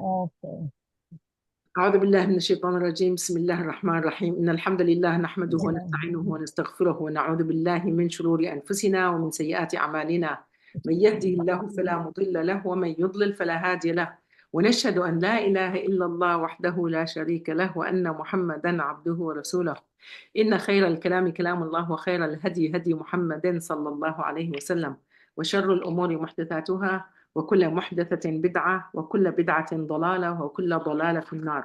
Okay. أعوذ بالله من الشيطان الرجيم. بسم الله الرحمن الرحيم. إن الحمد لله نحمده Yeah. ونستعينه ونستغفره ونعوذ بالله من شرور أنفسنا ومن سيئات أعمالنا. من يهده الله فلا مضل له ومن يضلل فلا هادي له. ونشهد أن لا إله إلا الله وحده لا شريك له وأن محمدا عبده ورسوله. إن خير الكلام كلام الله وخير الهدي هدي محمد صلى الله عليه وسلم. وشر الأمور محدثاتها وكل محدثة بدعة وكل بدعة ضلالة وكل ضلالة في النار.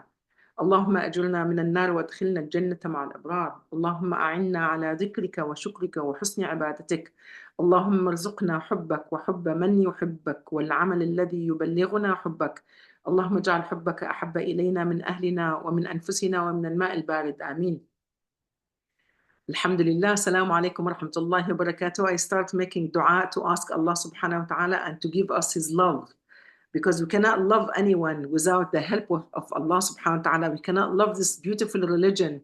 اللهم أجرنا من النار وادخلنا الجنة مع الأبرار. اللهم أعنا على ذكرك وشكرك وحسن عبادتك. اللهم ارزقنا حبك وحب من يحبك والعمل الذي يبلغنا حبك. اللهم اجعل حبك أحب إلينا من أهلنا ومن أنفسنا ومن الماء البارد. آمين. Alhamdulillah, Assalamu alaikum wa rahmatullahi wa barakatuh. I start making dua to ask Allah subhanahu wa ta'ala and to give us His love, because we cannot love anyone without the help of Allah subhanahu wa ta'ala. We cannot love this beautiful religion,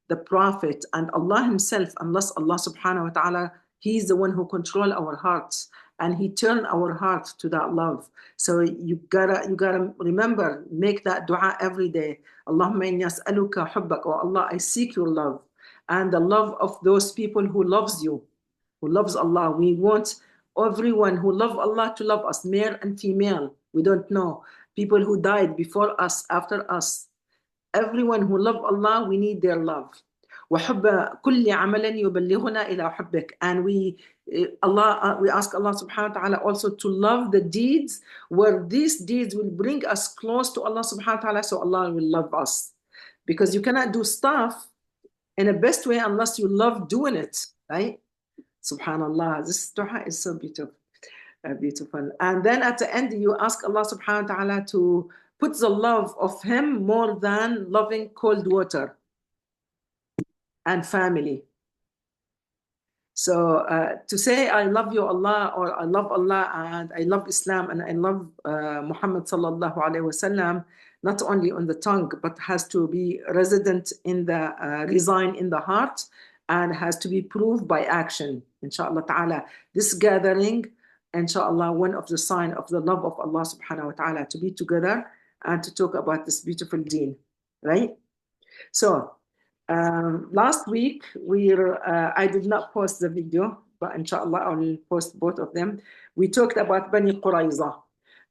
the Prophet, and Allah Himself, unless Allah subhanahu wa ta'ala, He is the one who controls our hearts and He turn our heart to that love. So you gotta remember, make that dua every day. Allahumma inni as'aluka hubbak. Oh Allah, I seek your love and the love of those people who loves you, who loves Allah. We want everyone who love Allah to love us, male and female. We don't know. People who died before us, after us. Everyone who love Allah, we need their love. وحب كل عمل يبلغنا إلى حبك. And we ask Allah subhanahu wa ta'ala also to love the deeds where these deeds will bring us close to Allah subhanahu wa ta'ala, so Allah will love us. Because you cannot do stuff in the best way unless you love doing it, right? Subhanallah, this dua is so beautiful. Beautiful. And then at the end, you ask Allah subhanahu wa ta'ala to put the love of Him more than loving cold water and family. So to say, I love you, Allah, or I love Allah, and I love Islam, and I love Muhammad sallallahu alayhi wasallam, not only on the tongue, but has to be resident in the, reside in the heart, and has to be proved by action, inshallah ta'ala. This gathering, inshallah, one of the sign of the love of Allah subhanahu wa ta'ala, to be together and to talk about this beautiful deen, right? So, last week I did not post the video, but inshallah I will post both of them. We talked about Bani Qurayza,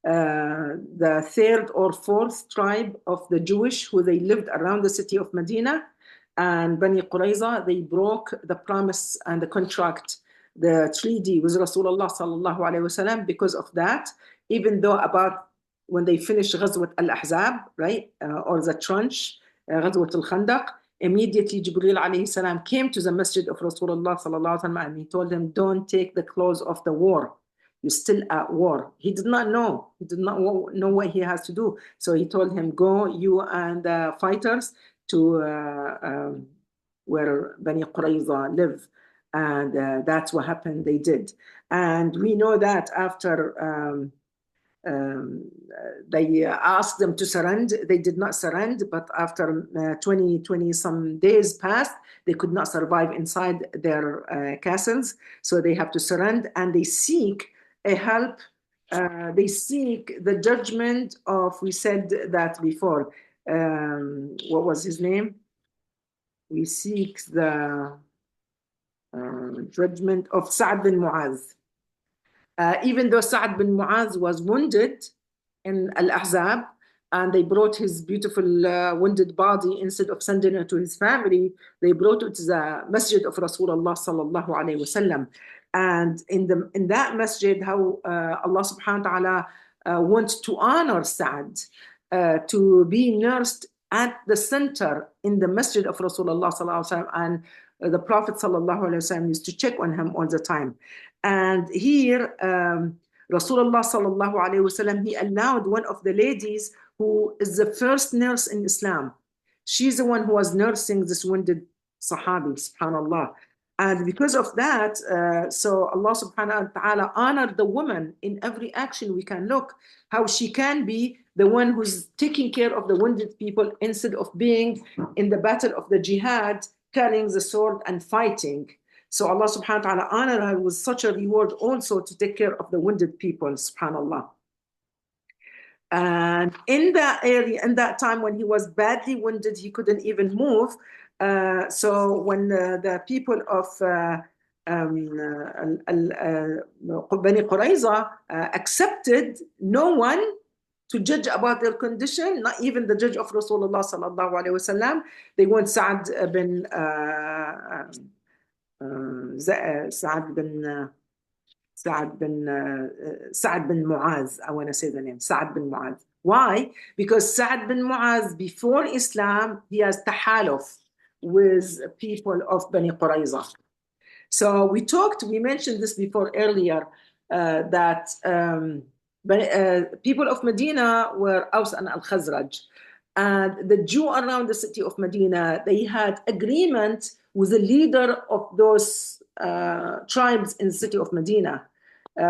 the third or fourth tribe of the Jewish who they lived around the city of Medina. And Bani Qurayza, they broke the promise and the contract, the treaty with Rasulullah sallallahu alaihi wasallam. Because of that, even though about when they finished Ghazwat al-Ahzab, right, or the trench, Ghazwat al-Khandaq, immediately Jibreel alayhi salam came to the masjid of Rasulullah sallallahu alaihi wasallam and he told him, don't take the clothes of the war. You're still at war. He did not know. He did not know what he has to do. So he told him, go, you and the fighters, to where Bani Qurayza live. And that's what happened. They did. And we know that after they asked them to surrender. They did not surrender, but after 20 some days passed, they could not survive inside their castles. So they have to surrender, and they seek a help. They seek the judgment of, we said that before, what was his name? We seek the judgment of Sa'd bin Mu'adh. Even though Sa'd bin Mu'adh was wounded in Al-Ahzab, and they brought his beautiful wounded body, instead of sending it to his family, they brought it to the masjid of Rasulullah sallallahu alayhi wasallam. And in that masjid, how Allah subhanahu wa ta'ala wants to honor Sa'd, to be nursed at the center in the masjid of Rasulullah sallallahu alayhi wasallam, and the Prophet sallallahu alayhi wasallam used to check on him all the time. And here, Rasulullah sallallahu alayhi wasallam, he allowed one of the ladies who is the first nurse in Islam. She's the one who was nursing this wounded Sahabi, subhanallah. And because of that, so Allah subhanahu wa ta'ala honored the woman in every action. We can look how she can be the one who's taking care of the wounded people instead of being in the battle of the jihad, carrying the sword and fighting. So Allah subhanahu wa ta'ala honored her with such a reward also to take care of the wounded people, subhanallah. And in that area, in that time when he was badly wounded, he couldn't even move. So when the people of Bani Qurayza accepted no one to judge about their condition, not even the judge of Rasulullah sallallahu alaihi wasallam. They want Sa'ad bin Sa'ad bin Mu'az. I want to say the name, Sa'ad bin Mu'az. Why? Because Sa'ad bin Mu'az, before Islam, he has tahaluf with people of Bani Qurayza. So we mentioned this before earlier, that people of Medina were Aus and Al-Khazraj. And the Jew around the city of Medina, they had agreement with the leader of those tribes in the city of Medina.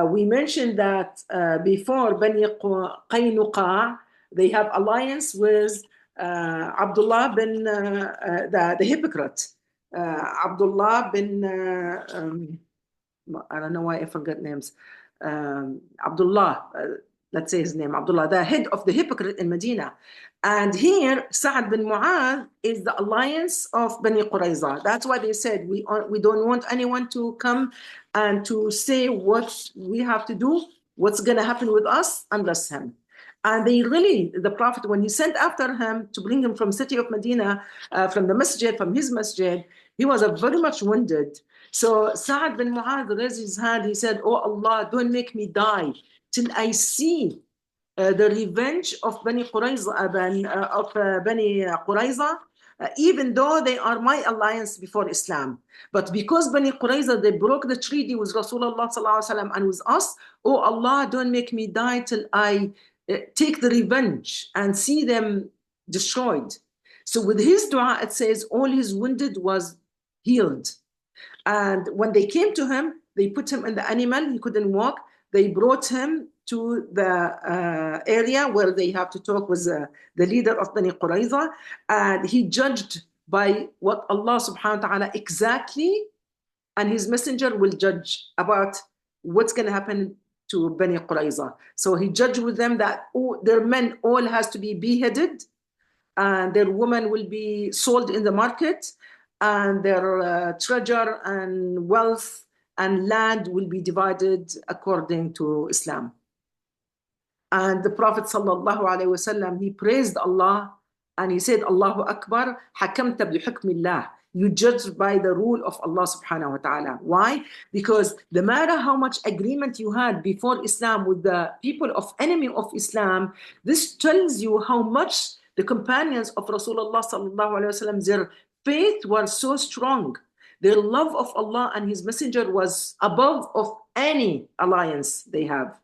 We mentioned that before Bani Qaynuqa, they have alliance with Abdullah bin the hypocrite. Abdullah bin I don't know why I forget names. Abdullah, let's say his name, Abdullah, the head of the hypocrite in Medina. And here, Sa'ad bin Mu'adh is the alliance of Bani Qurayza. That's why they said, we don't want anyone to come and to say what we have to do, what's going to happen with us, unless him. And they really, the Prophet, when he sent after him to bring him from city of Medina, from the masjid, from his masjid, he was very much wounded. So Sa'ad bin Mu'adh raised his hand. He said, "Oh Allah, don't make me die till I see the revenge of Bani Qurayza, even though they are my alliance before Islam. But because Bani Qurayza, they broke the treaty with Rasulullah sallallahu alaihi wasallam and with us, oh Allah, don't make me die till I take the revenge and see them destroyed." So with his dua, it says all his wounded was healed. And when they came to him, they put him in the animal, he couldn't walk. They brought him to the area where they have to talk with the leader of Bani Qurayza. And he judged by what Allah subhanahu wa ta'ala exactly, and his messenger will judge about what's going to happen to Bani Qurayza. So he judged with them that their men all has to be beheaded, and their women will be sold in the market, and their treasure and wealth and land will be divided according to Islam. And the Prophet sallallahu alaihi wasallam, he praised Allah and he said, Allahu Akbar, hakamta bi hukmillah. You judge by the rule of Allah subhanahu wa ta'ala. Why? Because no matter how much agreement you had before Islam with the people of enemy of Islam, this tells you how much the companions of Rasulullah sallallahu alaihi wasallam, their faith was so strong. Their love of Allah and His Messenger was above of any alliance they have.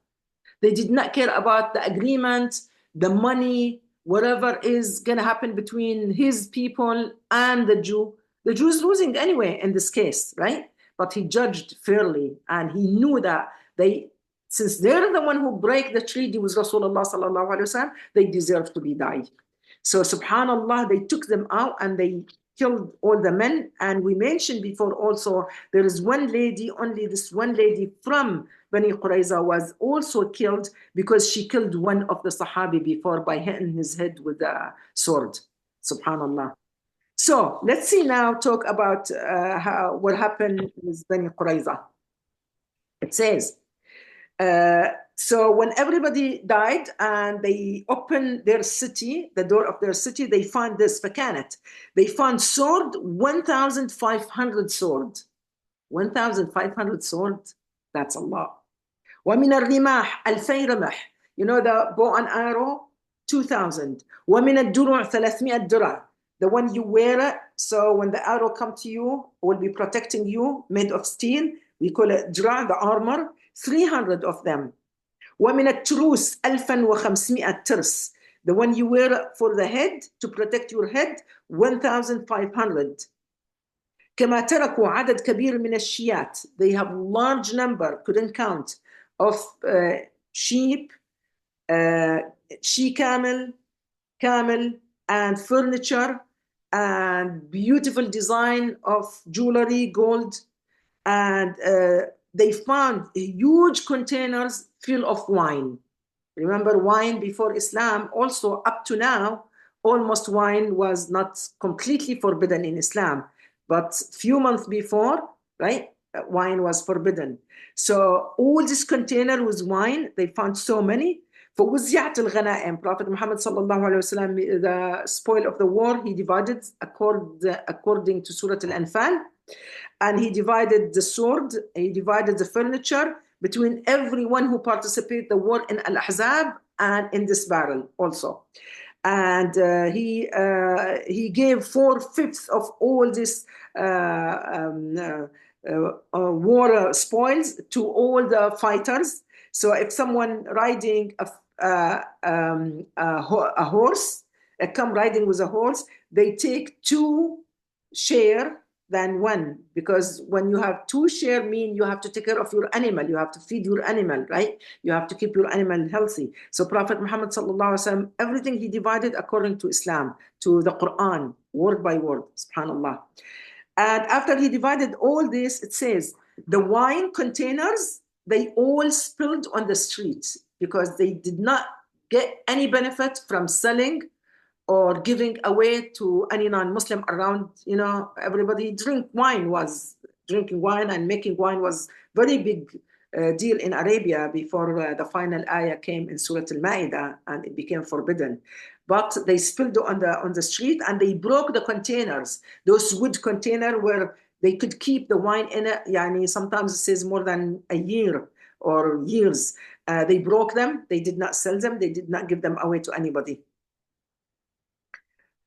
They did not care about the agreement, the money, whatever is going to happen between His people and the Jew. The Jew is losing anyway in this case, right? But He judged fairly, and He knew that since they're the one who break the treaty with Rasulullah sallallahu alaihi wasallam, they deserve to be died. So subhanallah, they took them out and they killed all the men. And we mentioned before also, there is one lady, only this one lady from Bani Qurayza was also killed because she killed one of the Sahabi before by hitting his head with a sword. Subhanallah. So let's see now, talk about what happened with Bani Qurayza. It says, so when everybody died and they opened their city, the door of their city, they found this, فكانت. They found sword, 1,500 sword. 1,500 sword, that's a lot. ومن الرماح 2,000 رمح. You know the bow and arrow? 2,000. ومن الدروع 300 درع. The one you wear it, so when the arrow comes to you, will be protecting you, made of steel. We call it درع, the armor. 300 of them. ومن التروس 1,500 ترس. The one you wear for the head, to protect your head, 1,500. كما تركوا عدد كبير من الشيات. They have large number, couldn't count, of sheep, she camel, and furniture, and beautiful design of jewelry, gold, and they found huge containers full of wine. Remember, wine before Islam, also up to now, almost wine was not completely forbidden in Islam. But few months before, right, wine was forbidden. So all this container with wine, they found so many. فوزعت الغنائم. Prophet Muhammad sallallahu alaihi wasallam, the spoil of the war, he divided according to Surah Al-Anfal, and he divided the sword, he divided the furniture between everyone who participated the war in Al-Ahzab and in this battle also. And he gave 4/5 of all this war spoils to all the fighters. So if someone riding a horse, come riding with a horse, they take 2 share than 1, because when you have 2 share, mean you have to take care of your animal, you have to feed your animal, right? You have to keep your animal healthy. So Prophet Muhammad sallallahu alaihi wasallam, everything he divided according to Islam, to the Quran, word by word, subhanallah. And after he divided all this, it says the wine containers, they all spilled on the streets because they did not get any benefit from selling or giving away to any non-Muslim around. You know, everybody drinking wine, and making wine was very big deal in Arabia before the final ayah came in Surah Al-Ma'idah and it became forbidden. But they spilled on the street and they broke the containers, those wood container where they could keep the wine in it. Yani sometimes it says more than a year or years. They broke them. They did not sell them. They did not give them away to anybody.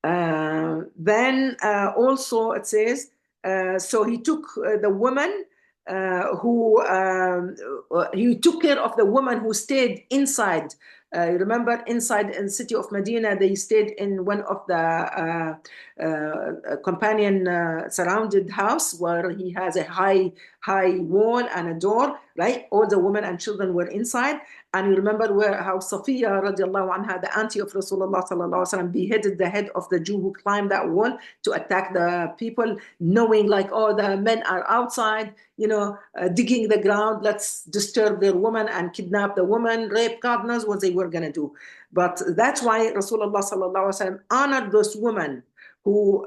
Then also it says, so he took the woman he took care of the woman who stayed inside. Remember, inside in the city of Medina, they stayed in one of the companion surrounded house where he has a high wall and a door, right? All the women and children were inside. And you remember how Safiya radiallahu anha, the auntie of Rasulullah sallallahu alaihi wasallam, beheaded the head of the Jew who climbed that wall to attack the people, knowing like, oh, the men are outside, you know, digging the ground, let's disturb their woman and kidnap the woman, rape, God knows what they were going to do. But that's why Rasulullah sallallahu alaihi wasallam honored those women who,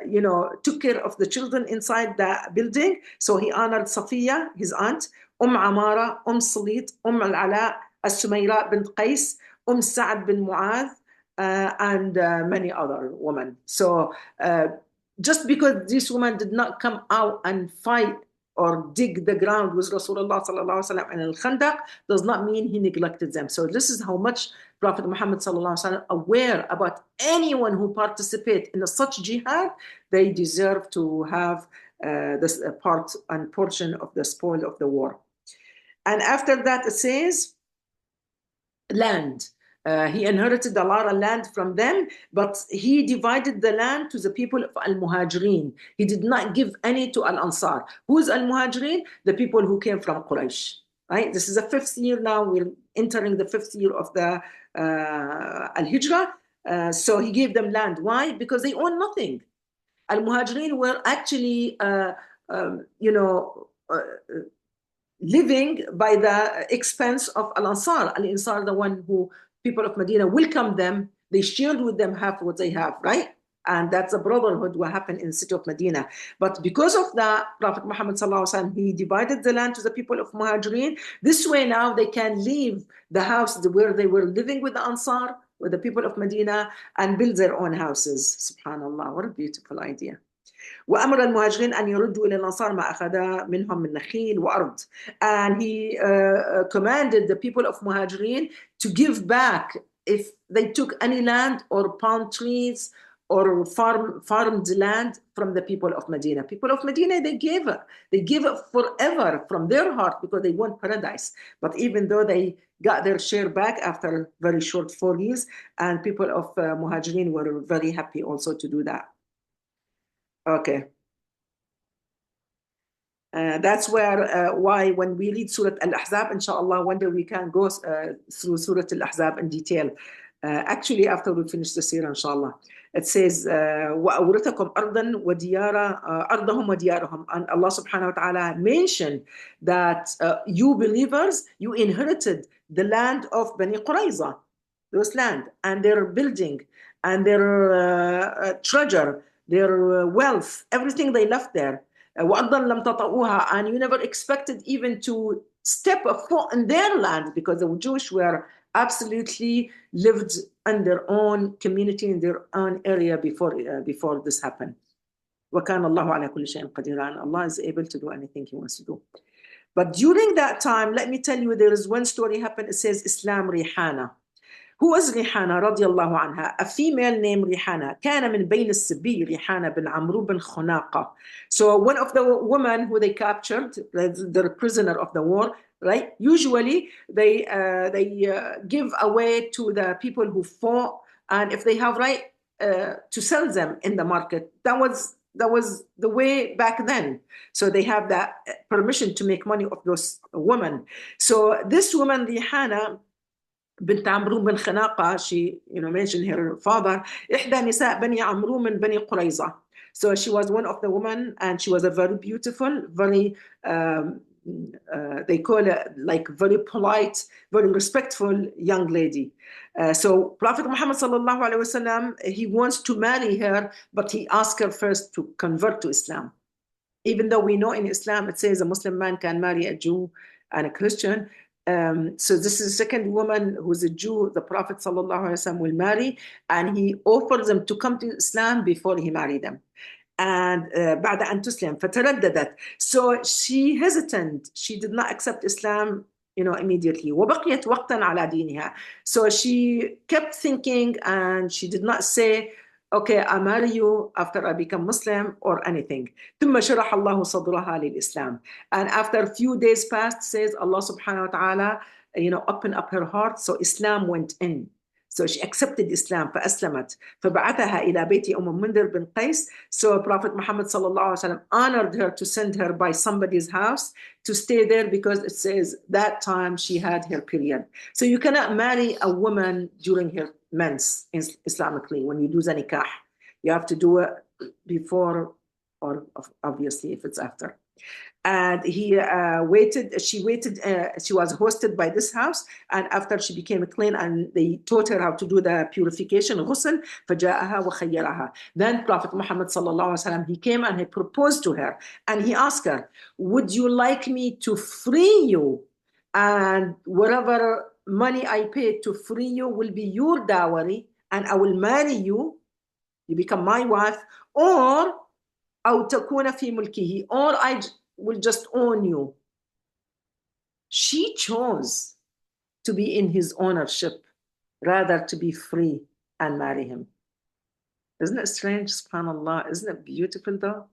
you know, took care of the children inside the building. So he honored Safiya, his aunt, Amara, Salit, Al-Ala, As-Sumayra bint Qais, Sa'ad bin Mu'adh, and many other women. So just because this woman did not come out and fight or dig the ground with Rasulullah sallallahu alaihi wasallam and Al-Khandaq does not mean he neglected them. So this is how much Prophet Muhammad sallallahu alaihi wasallam aware about anyone who participate in such jihad. They deserve to have this part and portion of the spoil of the war. And after that, it says land. He inherited a lot of land from them, but he divided the land to the people of Al-Muhajirin. He did not give any to Al-Ansar. Who's Al-Muhajirin? The people who came from Quraysh. Right? This is the 5th year now. We're entering the 5th year of the Al-Hijrah. So he gave them land. Why? Because they own nothing. Al-Muhajirin were actually, you know, living by the expense of Al-Ansar. Al-Ansar, the one who people of Medina welcomed them. They shared with them half what they have, right? And that's a brotherhood what happened in the city of Medina. But because of that, Prophet Muhammad sallallahu alaihi wasallam, he divided the land to the people of Muhajirin. This way now they can leave the house where they were living with the Ansar, with the people of Medina, and build their own houses. Subhanallah, what a beautiful idea. وأمر المهاجرين أن يردوا إلى الأنصار ما أخذ منهم من نخيل وأرض. And he commanded the people of Muhajirin to give back if they took any land or palm trees or farmed land from the people of Medina. People of Medina, they gave it forever from their heart because they want paradise. But even though they got their share back after very short 4 years, and people of Muhajirin were very happy also to do that. Okay. That's why when we read Surah Al-Ahzab, inshallah, one day we can go through Surah Al-Ahzab in detail. Actually, after we finish the seerah, inshallah. It says, وَأَوْرِثَكُمْ أَرْضًا وَدِيَارًا أَرْضَهُمْ وَدِيَارَهُم. And Allah subhanahu wa ta'ala mentioned that you believers, you inherited the land of Bani Qurayza, those land, and their building, and their treasure, their wealth, everything they left there. وَأَرْضًا لَمْ تَطَئُوهَا. And you never expected even to step a foot in their land, because the Jewish were absolutely lived in their own community, in their own area before this happened. وَكَانَ اللَّهُ عَلَى كُلِّ شَيْءٍ قَدِيرًا. And Allah is able to do anything He wants to do. But during that time, let me tell you, there is one story happened. It says Islam Rihana. Who was Rihana رضي الله عنها? A female named Rihana. كان من بين السبي ريحانة بن عمرو بن خناقة. So one of the women who they captured, the prisoner of the war, right? Usually they give away to the people who fought, and if they have right to sell them in the market. That was the way back then. So they have that permission to make money of those women. So this woman Rihana بنت عمرو بن خناقة, she mentioned her father, إحدى نساء بني عمرو من بني قريظة. So she was one of the women, and she was a very beautiful, very they call it like very polite, very respectful young lady. So Prophet Muhammad sallallahu alaihi wasallam, he wants to marry her, but he asked her first to convert to Islam. Even though we know in Islam it says a Muslim man can marry a Jew and a Christian. So this is the second woman who's a Jew the Prophet sallallahu alaihi wasallam will marry, and he offers them to come to Islam before he married them. And بعد أن تسلم فترددت. So she hesitant. She did not accept Islam, immediately. وبقيت وقتا على دينها. So she kept thinking, and she did not say, okay, I'll marry you after I become Muslim or anything. ثم شرح الله صدرها للإسلام. And after a few days passed, says Allah subhanahu wa ta'ala, open up her heart. So Islam went in. So she accepted Islam, فأسلمت فبعثها إلى بيت منذر بن قيس. So Prophet Muhammad sallallahu alaihi wasallam honored her to send her by somebody's house to stay there, because it says that time she had her period. So you cannot marry a woman during her mens Islamically when you do the nikah. You have to do it before, or obviously if it's after. And she waited, she was hosted by this house, and after she became clean and they taught her how to do the purification, غسل, فجاءها وخيرها. Then Prophet Muhammad sallallahu alaihi wasallam, he came and he proposed to her, and he asked her, would you like me to free you, and whatever money I pay to free you will be your dowry, and I will marry you, you become my wife, or أو تكون في ملكه, or I will just own you. She chose to be in his ownership rather to be free and marry him. Isn't it strange? Subhanallah. Isn't it beautiful though?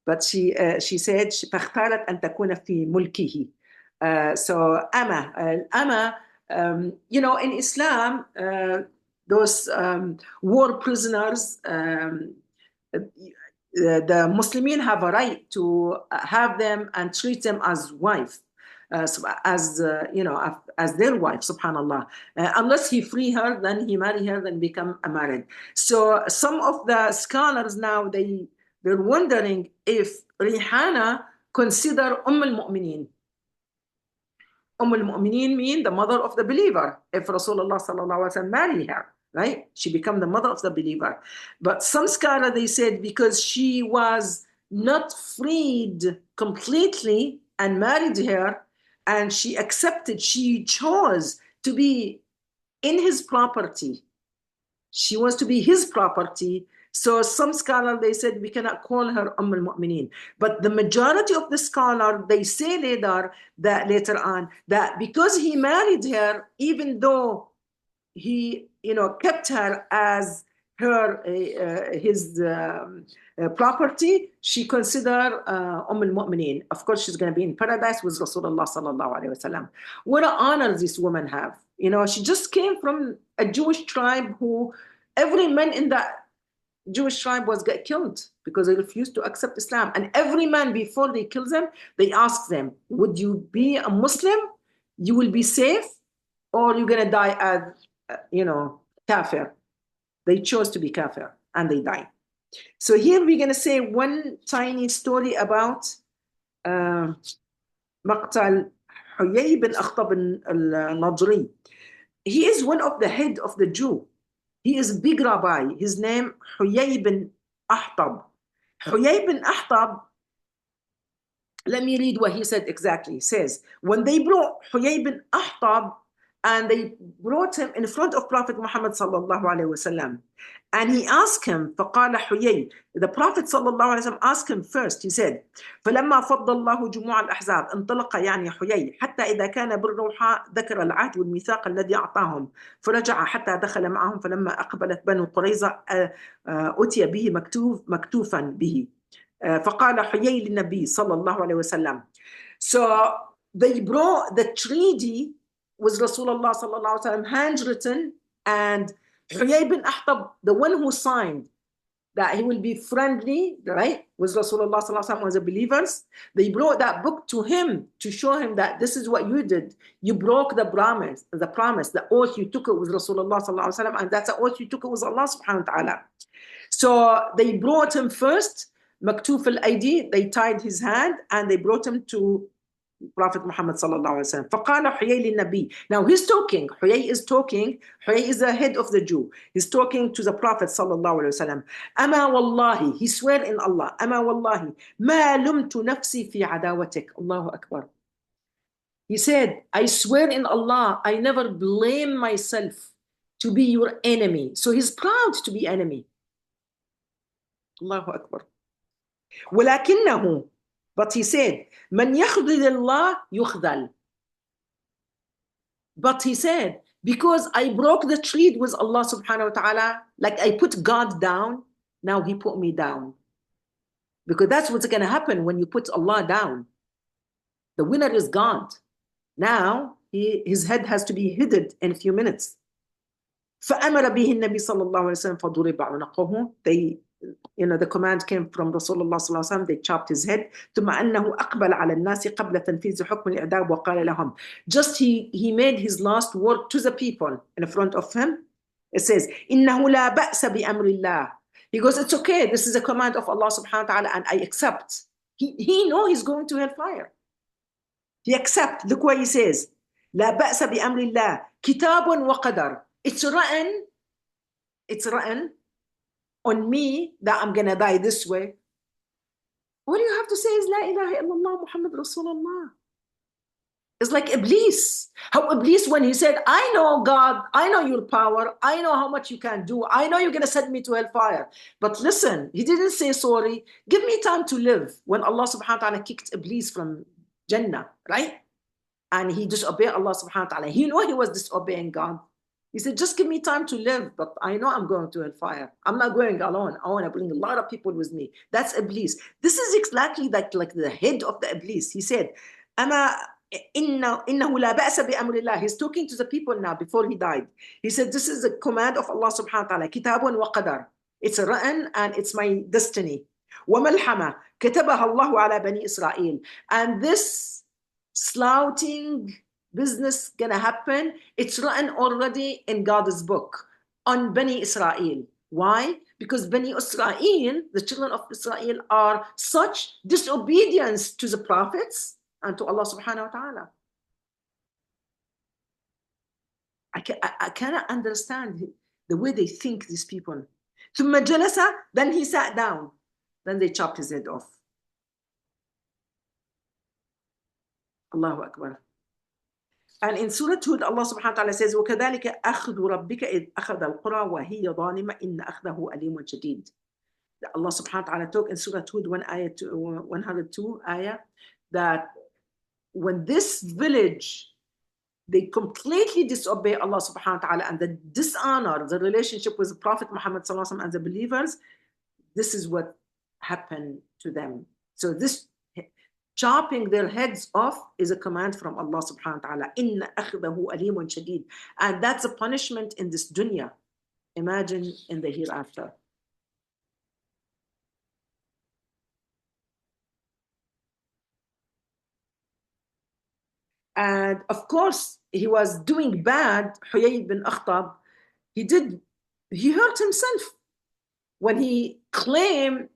But she said فاختارت أن تكون في ملكه. So Amma, in Islam, those war prisoners, the Muslimin have a right to have them and treat them as wife, as their wife, subhanallah. Unless he free her, then he marry her, then become married. So some of the scholars now, they're wondering if Rihana consider al-Mu'mineen. al-Mu'mineen mean the mother of the believer. If Rasulullah sallallahu alaihi wasallam marry her, right? She became the mother of the believer. But some scholars, they said, because she was not freed completely and married her, and she accepted, she chose to be in his property. She wants to be his property. So some scholars, they said, we cannot call her al-Mu'mineen. But the majority of the scholars, they say later on, that because he married her, even though he kept her as his property, she considered al-Mu'mineen. Of course, she's going to be in paradise with Rasulullah sallallahu alaihi wasallam. What an honor this woman have. She just came from a Jewish tribe who every man in that Jewish tribe was get killed because they refused to accept Islam. And every man, before they kill them, they ask them, would you be a Muslim? You will be safe, or you're going to die as, kafir. They chose to be kafir and they died. So here we're going to say one tiny story about مقتل حيي بن أخطب النضري. He is one of the head of the Jew. He is a big rabbi. His name حيي بن أحطب. حيي بن أحطب, let me read what he said exactly. He says, when they brought Huyay bin Ahtab and they brought him in front of Prophet Muhammad sallallahu alayhi wasallam, and he asked him, فقال حيي, the Prophet sallallahu alayhi wasallam asked him first, he said, فلما فض الله جموع الأحزاب انطلق يعني حيي حتى إذا كان بالروحاء ذكر العهد والميثاق الذي أعطاهم فرجع حتى دخل معهم فلما أقبلت بنو قريظة أتي به مكتوفا به فقال حيي للنبي صلى الله عليه وسلم. So they brought the treaty with Rasulullah صلى الله عليه وسلم handwritten, and Huyay bin Ahtab, the one who signed that he will be friendly, right, with Rasulullah صلى الله عليه وسلم, was the believers. They brought that book to him to show him that this is what you did. You broke the promise, the oath you took it with Rasulullah صلى الله عليه وسلم, and that's the oath you took it with Allah subhanahu wa ta'ala. So they brought him first, Maktuf al-Aidi, they tied his hand and they brought him to Prophet Muhammad sallallahu alaihi wasallam. فقال حيي للنبي. Now he's talking. Huyay is talking. Huyay is the head of the Jew. He's talking to the Prophet sallallahu alaihi wasallam. أما والله, he swear in Allah. أما والله ما لمت نفسي في عداوتك. Allahu Akbar. He said, I swear in Allah, I never blame myself to be your enemy. So he's proud to be enemy. Allahu Akbar. ولكنه, but he said, من يخذل الله يخذل. But he said, because I broke the treaty with Allah subhanahu wa ta'ala, like I put God down, now he put me down. Because that's what's going to happen when you put Allah down. The winner is God. Now his head has to be hidden in a few minutes. فأمر به النبي صلى الله عليه وسلم فضرب عنقه. They, the command came from Rasulullah صلى الله عليه وسلم. They chopped his head. ثم أنه أقبل على الناس قبل تنفيذ حكم الإعدام وقال لهم. Just he made his last word to the people in front of him. It says, إنه لا بأس بأمر الله. He goes, it's okay. This is a command of Allah subhanahu wa ta'ala and I accept. He know he's going to hellfire. He accept. Look what he says. لا بأس بأمر الله كتاب وقدر. It's written on me that I'm going to die this way. All you have to say is La ilaha illallah Muhammad Rasulullah. It's like Iblis. How Iblis, when he said, I know God, I know your power, I know how much you can do, I know you're going to send me to hellfire. But listen, he didn't say sorry. Give me time to live. When Allah subhanahu wa ta'ala kicked Iblis from Jannah, right? And he disobeyed Allah subhanahu wa ta'ala. He knew he was disobeying God. He said, just give me time to live, but I know I'm going to hellfire. I'm not going alone. I want to bring a lot of people with me. That's Iblis. This is exactly like the head of the Iblis. He said, أما إنه لا بأس بأمر الله. He's talking to the people now before he died. He said, this is the command of Allah subhanahu wa ta'ala. كتاب وقدر. It's written and it's my destiny. وملحمة كتبها الله على بني إسرائيل. And this slaughtering business gonna happen, it's written already in God's book on Bani Israel. Why? Because Bani Israel, the children of Israel, are such disobedience to the prophets and to Allah subhanahu wa ta'ala. I cannot understand the way they think, these people. ثم جلس, then he sat down. Then they chopped his head off. Allahu Akbar. And in Surah Hud, Allah subhanahu wa ta'ala says, وَكَذَلِكَ أَخْذُ رَبِّكَ إِذْ أَخَذَ الْقُرَى وَهِيَ ظَالِمَةٌ إِنَّ أَخْذَهُ أَلِيمٌ شَدِيدٌ. Allah subhanahu wa ta'ala talked in Surah Hud 102 ayah, that when this village, they completely disobey Allah subhanahu wa ta'ala and they dishonor the relationship with the Prophet Muhammad sallallahu alaihi wasallam and the believers, this is what happened to them. So this chopping their heads off is a command from Allah subhanahu wa ta'ala. Inna akhdahu alimun shadid. And that's a punishment in this dunya. Imagine in the hereafter. And of course, he was doing bad, Huyay bin Akhtab. He did he hurt himself when he claimed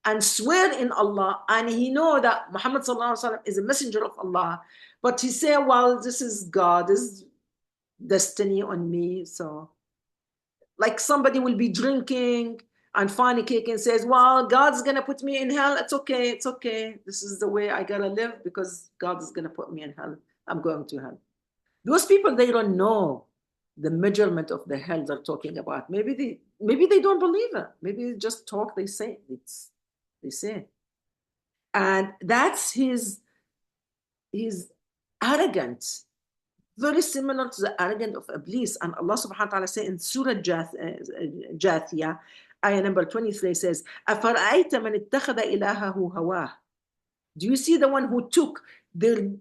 and swear in Allah, and he know that Muhammad sallallahu alaihi wasallam is a messenger of Allah, but he say, well, this is God's destiny on me. So like somebody will be drinking and fornicating and says, well, God's gonna put me in hell. It's okay, it's okay. This is the way I gotta live because God is gonna put me in hell. I'm going to hell. Those people, they don't know the measurement of the hell they're talking about. Maybe they don't believe it. Maybe they just talk, they say. They say. And that's his arrogance, very similar to the arrogance of Iblis. And Allah subhanahu wa ta'ala says in Surah Jathiyah, ayah number 23 says, أَفَرَأَيْتَ مَنِ اتَّخَذَ إِلَهَهُ هَوَاهُ. Do you see the one who took their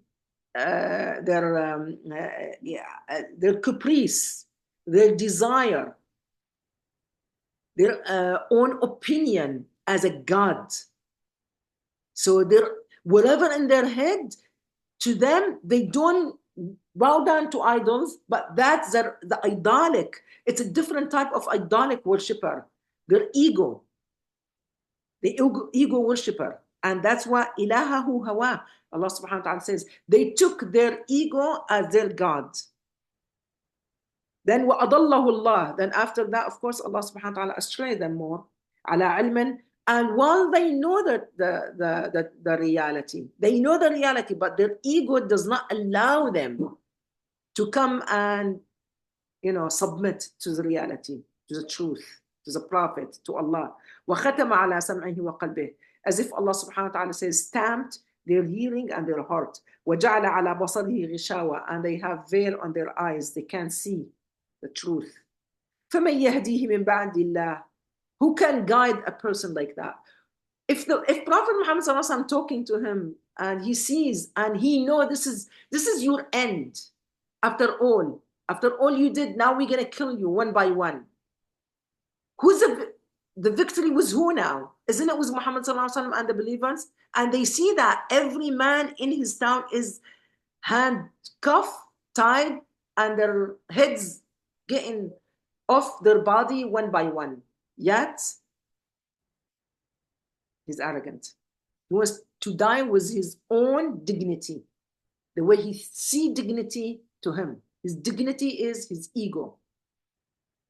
caprice, their desire, their own opinion as a god? So they're whatever in their head, to them, they don't bow down to idols, but that's the idolic. It's a different type of idolic worshiper. Their ego, the ego worshiper. And that's why ilahahu hawa. Allah subhanahu wa ta'ala says, they took their ego as their God. Then وَأَضَلَّهُ اللَّهُ. Then after that, of course, Allah subhanahu wa ta'ala astrayed them more. عَلَى عِلْمٍ. And while they know the reality, they know the reality, but their ego does not allow them to come and, submit to the reality, to the truth, to the Prophet, to Allah. وَخَتَمَ عَلَى سَمْعِهِ وَقَلْبِهِ. As if Allah subhanahu wa ta'ala says, stamped their hearing and their heart. وَجَعَلَ عَلَى بَصَرِهِ غِشَاوَةً. And they have veil on their eyes. They can't see the truth. فَمَنْ يَهْدِيهِ مِنْ بَعْدِ اللَّهِ. Who can guide a person like that? If Prophet Muhammad sallallahu alaihi wasallam talking to him and he sees and he knows this is your end. After all you did, now we're gonna kill you one by one. Who's the victory was who now? Isn't it was Muhammad sallallahu alaihi wasallam and the believers? And they see that every man in his town is handcuffed, tied, and their heads getting off their body one by one. Yet, he's arrogant. He wants to die with his own dignity, the way he sees dignity to him. His dignity is his ego.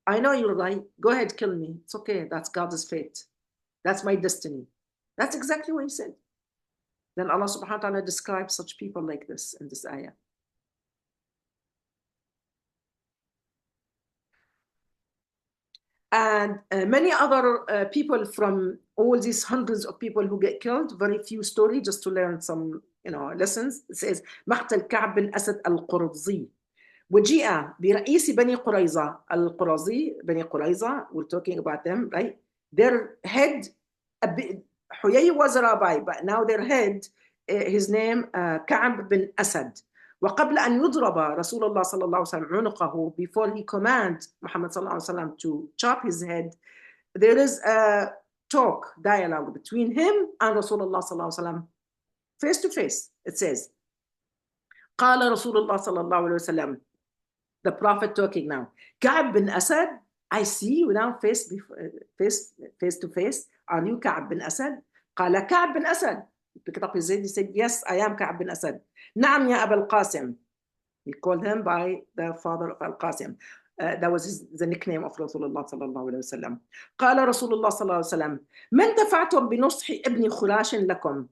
I know you're right. Go ahead, kill me. It's okay. That's God's fate. That's my destiny. That's exactly what he said. Then Allah subhanahu wa ta'ala describes such people like this in this ayah. And many other people from all these hundreds of people who get killed, very few stories, just to learn some lessons. It says, مقتل كعب بن أسد القرظي. وجيء برئيس بني قريظة. القرظي, بني قريظة, we're talking about them, right? Their head, Huyay was a rabbi, but now their head, his name, كعب بن أسد. وقبل أن يضرب رسول الله صلى الله عليه وسلم عنقه, before he commands Muhammad صلى الله عليه وسلم to chop his head, there is a dialogue between him and Rasulullah صلى الله عليه وسلم, face to face. It says, قال رسول الله صلى الله عليه وسلم, the Prophet talking now, كعب بن أسد, I see you now face to face. Are you كعب بن أسد? قال كعب بن أسد. He picked up his head, he said, yes, I am كعب بن أسد. نعم يا أبا القاسم. He called him by the father of Al-Qasim. That was the nickname of Rasulullah صلى الله عليه وسلم. قال رسول الله صلى الله عليه وسلم, من دفعتم بنصح ابن خراش لكم.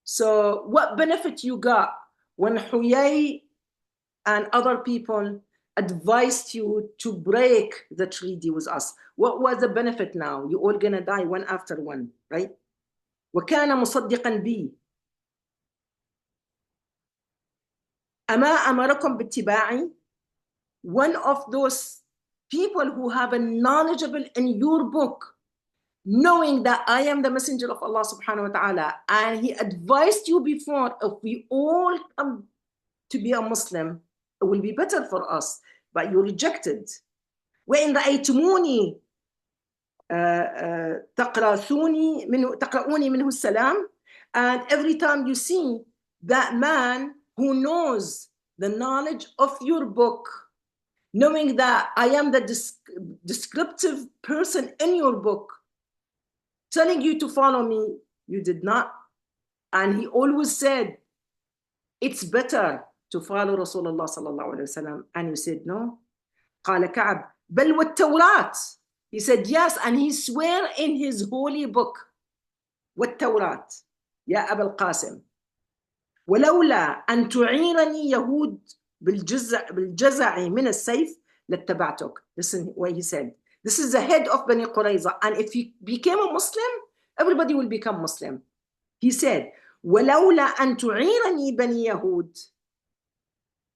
So what benefit you got when Huyay and other people advised you to break the treaty with us? What was the benefit now? You're all gonna die one after one, right? وكان مصدقا بي. أما أمركم باتباعي. One of those people who have a knowledgeable in your book, knowing that I am the messenger of Allah subhanahu wa ta'ala, and he advised you before, if we all come to be a Muslim, it will be better for us, but you rejected. وإن رأيتموني تقرؤوني منه السلام, and every time you see that man who knows the knowledge of your book, knowing that I am the descriptive person in your book, telling you to follow me, you did not. And he always said, it's better to follow Rasulullah sallallahu alayhi wasallam. And you said, no. قال كعب بل والتوراة. He said, yes, and he swear in his holy book, والتوراة يا أبا القاسم ولولا أن تعيرني يهود بالجزع من السيف لاتبعتك. Listen what he said. This is the head of Bani Qurayza, and if he became a Muslim, everybody will become Muslim. He said, ولولا أن تعيرني بني يهود.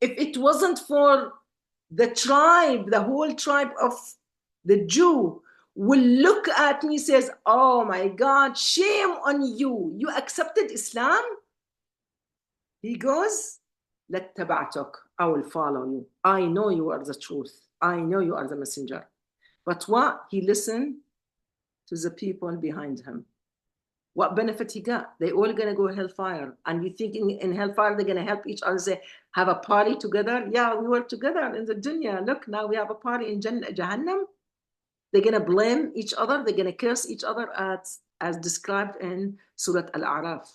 If it wasn't for the tribe, the whole tribe of the Jew will look at me, says, oh my God, shame on you. You accepted Islam? He goes, لاتبعتك. I will follow you. I know you are the truth. I know you are the messenger. But what? He listened to the people behind him. What benefit he got? They all gonna go hellfire. And you think in hellfire they're gonna help each other, say, have a party together? Yeah, we were together in the dunya. Look, now we have a party in Jahannam. They're gonna blame each other. They're gonna curse each other as described in Surah Al-A'raf.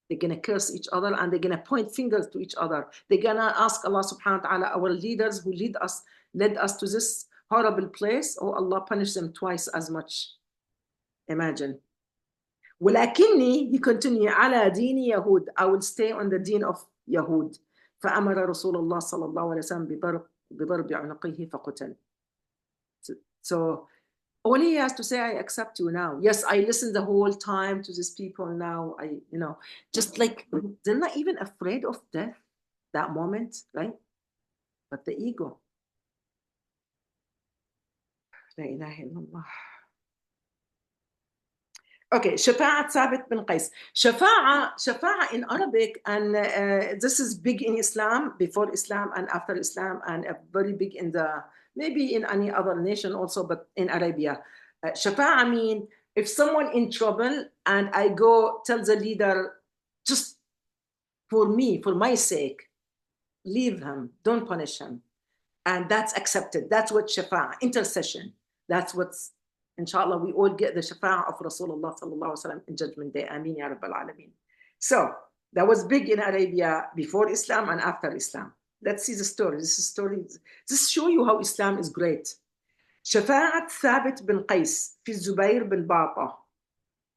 They're gonna curse each other and they're gonna point fingers to each other. They're gonna ask Allah subhanahu wa ta'ala, our leaders who led us to this horrible place, oh Allah, punish them twice as much. Imagine. ولكني, he continued, على دين يهود. I will stay on the deen of Yahud. فأمر رسول الله صلى الله عليه وسلم بضرب عنقه فقتل. So all he has to say, I accept you now. Yes, I listened the whole time to these people now. Just like they're not even afraid of death that moment, right? But the ego. لا إله إلا الله. Okay, Shafa'at Thabit bin Qais. Shafa'a in Arabic, and this is big in Islam, before Islam and after Islam, and very big maybe in any other nation also, but in Arabia. Shafa'a mean if someone in trouble and I go tell the leader, just for me, for my sake, leave him, don't punish him. And that's accepted. That's what Shafa'a, intercession. That's what's, inshallah, we all get the Shafa'a of Rasulullah sallallahu alaihi wasallam in Judgment Day. Ameen ya Rabbal Alameen. So that was big in Arabia before Islam and after Islam. Let's see the story. This shows you how Islam is great. Shafa'at Thabit bin Qais fi Zubair bin Bata.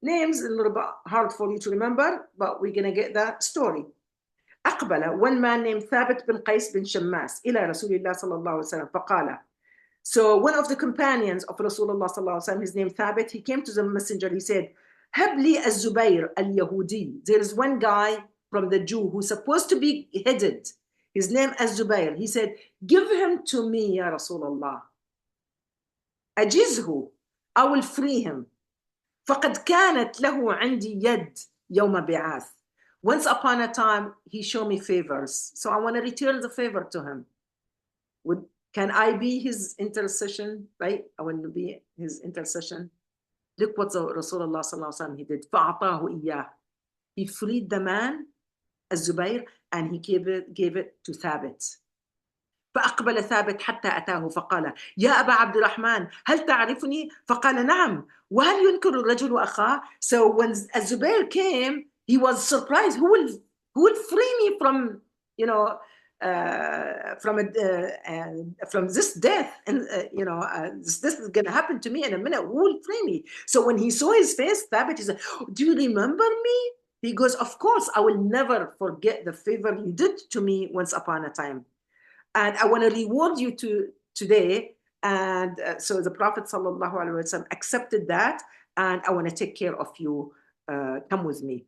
Names a little bit hard for you to remember, but we're going to get the story. أقبل, one man named Thabit bin Qais bin Shammas إلى رسول الله صلى الله عليه وسلم فقال. So one of the companions of Rasulullah sallallahu alaihi wasallam, his name Thabit, he came to the messenger. He said, "Habli az-Zubair al-Yahudi." There is one guy from the Jew who's supposed to be headed. His name az-Zubair. He said, "Give him to me, ya Rasulullah. أجزه. I will free him. فقد كانت له عندي يد يوم بعاث." Once upon a time, he showed me favors, so I want to return the favor to him. Can I be his intercession, right? I want to be his intercession. Look what the Rasulullah sallallahu alaihi wasallam he did. فَأَعْطَاهُ إِيَّاهُ. He freed the man, الزبير, and he gave it to Thabit. فأقبل ثابت حتى أتاه فقال يا أبا عبد الرحمن هل تعرفني؟ فقال نعم وهل ينكر الرجل أخاه? So when الزبير came, he was surprised. Who will free me from, from this death, and this is going to happen to me in a minute. Who will free me? So when he saw his face, Thabit, he said, do you remember me? He goes, of course, I will never forget the favor you did to me once upon a time, and I want to reward you today. And so the Prophet sallallahu alaihi wasallam accepted that, and I want to take care of you. Come with me.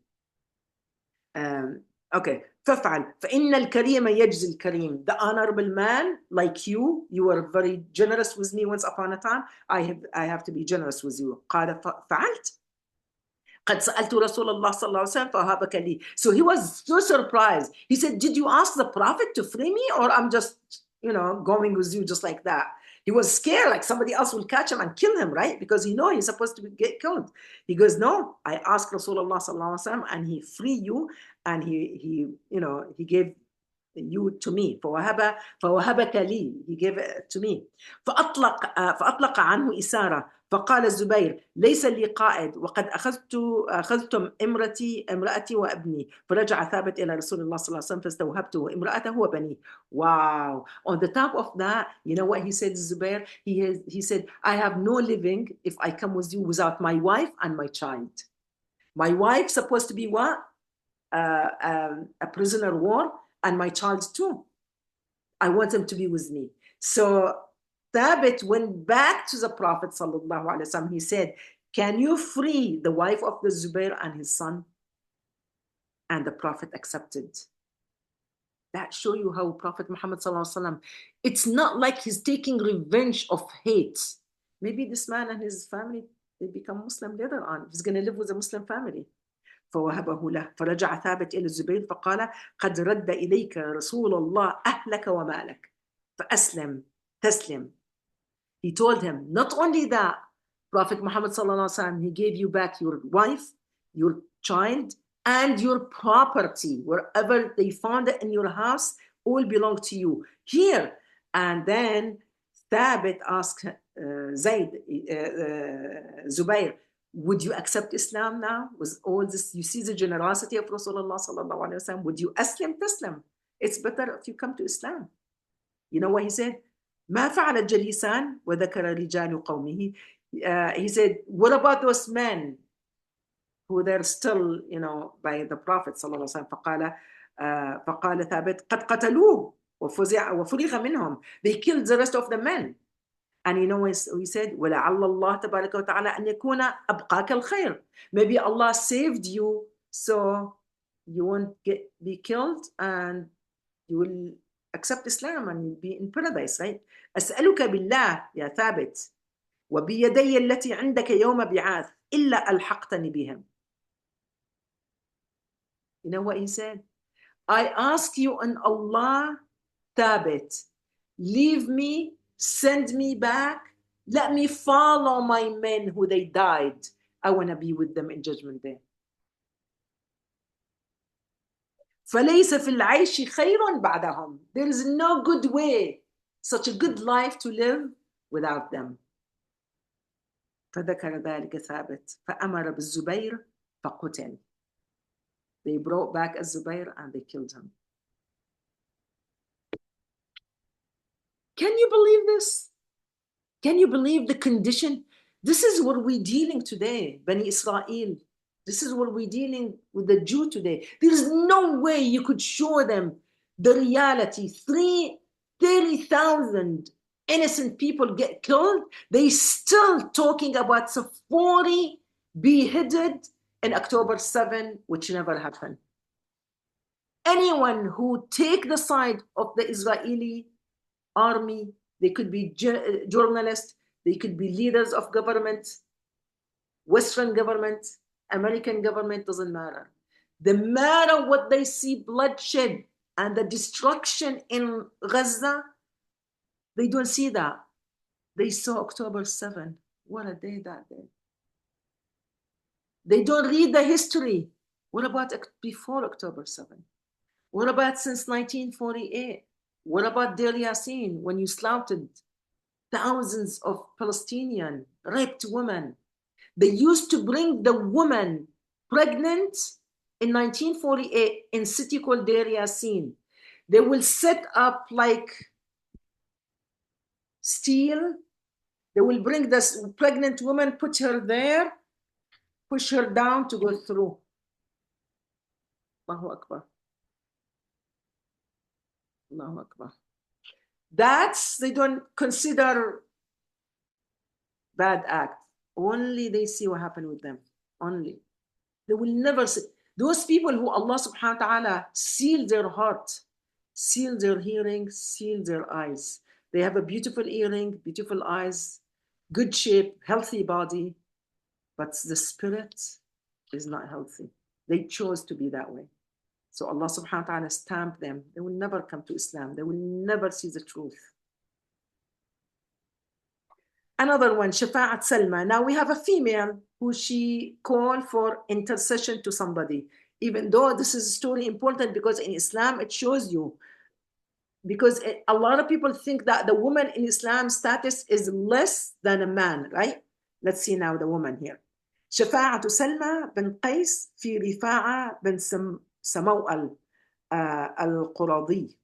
Okay. فَفْعَلْ فَإِنَّ الْكَرِيمَ يَجْزِي الْكَرِيمَ. The honorable man, like you were very generous with me once upon a time. I have to be generous with you. قال فعلت قد سألت رسول الله صلى الله عليه وسلم فوهبك لي. So he was so surprised. He said, did you ask the Prophet to free me, or I'm just, going with you just like that? He was scared, like somebody else will catch him and kill him, right? Because he's supposed to get killed. He goes, no, I asked Rasulullah sallallahu alaihi wasallam, and he freed you, and he gave you to me. فوهبك لي. He gave it to me. فأطلق عنه إسارة. فقال الزبير ليس لي قائد وقد أخذتم امرأتي وابني. فرجع ثابت إلى رسول الله صلى الله عليه وسلم فاستوهبته امرأته وبنيه. Wow. On the top of that, you know what he said, Zubair? He said, I have no living if I come with you without my wife and my child. My wife's supposed to be what? A prisoner of war, and my child too. I want them to be with me. So Thabit went back to the Prophet sallallahu alaihi wasallam. He said, can you free the wife of the Zubair and his son? And the Prophet accepted. That shows you how Prophet Muhammad sallallahu alaihi wasallam, it's not like he's taking revenge of hate. Maybe this man and his family, they become Muslim later on. He's going to live with a Muslim family. فوهبه له. فرجع ثابت إلى الزبير فقال قد رد إليك رسول الله أهلك ومالك فأسلم تسلم. He told him, not only that, Prophet Muhammad sallallahu alaihi wasallam, he gave you back your wife, your child, and your property. Wherever they found it in your house, all belong to you. Here. And then Thabit asked Zubair, would you accept Islam now? With all this, you see the generosity of Rasulullah sallallahu alaihi wasallam. Would you aslim taslim? It's better if you come to Islam. You know what he said? ما فعل الجليسان وذكر رجال قومه. He said, what about those men who they're still, you know, by the Prophet sallallahu alaihi wasallam? فقال ثابت قد قتلوه وفرغ منهم. They killed the rest of the men. And you know what he said? وَلَعَلَّ اللَّهَ تَبَارَكَ وَتَعَالَى أَنْ يَكُونَ أَبْقَاكَ الْخَيْرِ. Maybe Allah saved you so you won't be killed and you will accept Islam and you'll be in paradise, right? أسألك بالله يا ثابت وبيدي التي عندك يوم بعاث إلا ألحقتني بهم. You know what he said? I ask you on Allah, Thabit, leave me, send me back, let me follow my men who they died. I want to be with them in Judgment Day. فليس في العيش خير بعدهم. There is no good way, such a good life to live without them. فذكر ذلك ثابت فأمر بالزبير فقتل. They brought back الزبير and they killed him. Can you believe this? Can you believe the condition? This is what we're dealing today, Bani Israel. This is what we're dealing with the Jew today. There is no way you could show them the reality. 30,000 innocent people get killed. They still talking about 40 beheaded in October 7, which never happened. Anyone who take the side of the Israeli army, they could be journalists, they could be leaders of government, Western government, American government, doesn't matter. The matter what they see bloodshed and the destruction in Gaza, they don't see that. They saw October 7. What a day that day. They don't read the history. What about before October 7? What about since 1948? What about Deir Yassin when you slaughtered thousands of Palestinian raped women? They used to bring the woman pregnant in 1948 in a city called Deir Yassin. They will set up like steel. They will bring this pregnant woman, put her there, push her down to go through. Allahu Akbar. Allahu Akbar. That's, they don't consider bad act. Only they see what happened with them. Only. They will never see. Those people who Allah subhanahu wa ta'ala sealed their heart, sealed their hearing, sealed their eyes. They have a beautiful earring, beautiful eyes, good shape, healthy body, but the spirit is not healthy. They chose to be that way. So Allah subhanahu wa ta'ala stamped them. They will never come to Islam. They will never see the truth. Another one, Shafa'at Salma. Now we have a female who she called for intercession to somebody. Even though this is a story important because in Islam it shows you because a lot of people think that the woman in Islam status is less than a man, right? Let's see now the woman here. شفاعة سلمى بن قيس في رفاعة بن سموء القرظي.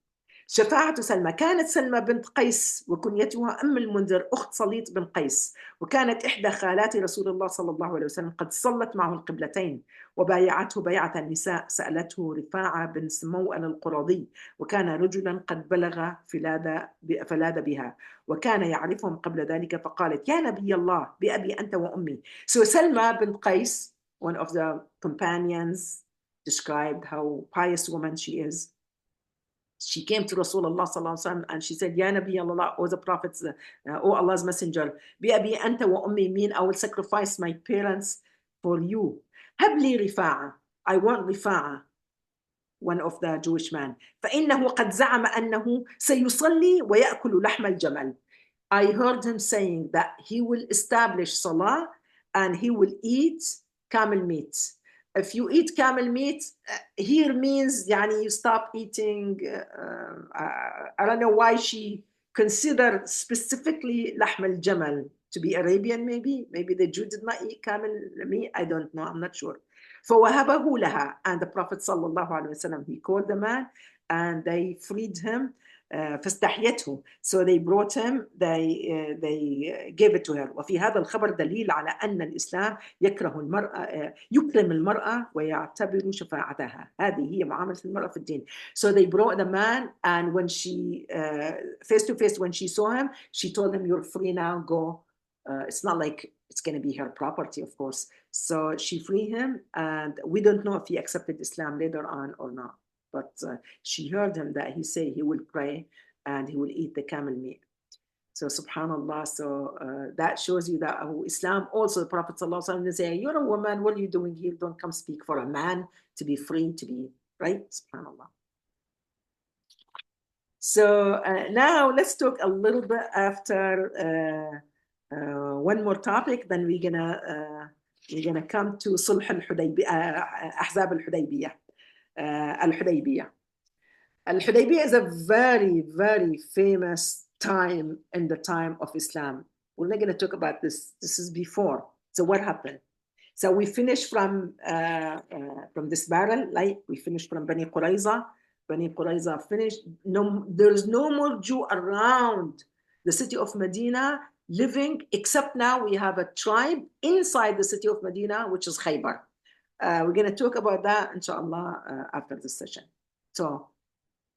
شفاعة سلمى، كانت سلمى بنت قيس وكنيتها أم المنذر أخت صليط بن قيس، وكانت إحدى خالات رسول الله صلى الله عليه وسلم قد صلت معه القبلتين وبايعته بيعة النساء. سألته رفاعة بن سموء القرظي، وكان رجلا قد بلغ فلاذ بها، وكان يعرفهم قبل ذلك، فقالت يا نبي الله بأبي أنت وأمي. So سلمى بنت قيس, one of the companions, described how pious woman she is. She came to Rasulullah sallallahu alaihi wasallam and she said, Ya Nabi Allah, O the Prophet, O Allah's Messenger, بأبي أنت وأمي, mean I will sacrifice my parents for you. هب لي رفاعة, I want رفاعة, one of the Jewish men. فإنه قد زعم أنه سيصلي ويأكل لحم الجمل. I heard him saying that he will establish salah and he will eat camel meat. If you eat camel meat, here means يعني you stop eating. I don't know why she considered specifically لحم الجمل to be Arabian, maybe the Jew did not eat camel meat. I don't know. I'm not sure. فوهبه لها, and the Prophet صلى الله عليه وسلم, he called the man and they freed him. فاستحيته, so they brought him, they gave it to her. وفي هذا الخبر دليل على أن الإسلام يكرم المرأة ويعتبر شفاعتها. هذه هي معاملة المرأة في الدين. So they brought the man, and when she face to face, when she saw him, she told him, you're free now, go. It's not like it's going to be her property, of course. So she freed him, and we don't know if he accepted Islam later on or not. But she heard him that he say he will pray and he will eat the camel meat. So subhanallah, so that shows you that Islam also, the Prophet ﷺ say, you're a woman, what are you doing here? Don't come speak for a man to be free, to be, right? Subhanallah. So now let's talk a little bit after one more topic, then we're gonna come to Sulh al-Hudaybiyah, Ahzab al-Hudaybiyah. Al-Hudaybiyah. Al-Hudaybiyah is a very, very famous time in the time of Islam. We're not going to talk about this. This is before. So what happened? So we finished from this battle, like we finished from Bani Qurayza. Bani Qurayza finished. No, there's no more Jew around the city of Medina living, except now we have a tribe inside the city of Medina, which is Khaybar. We're going to talk about that, inshallah, after this session. So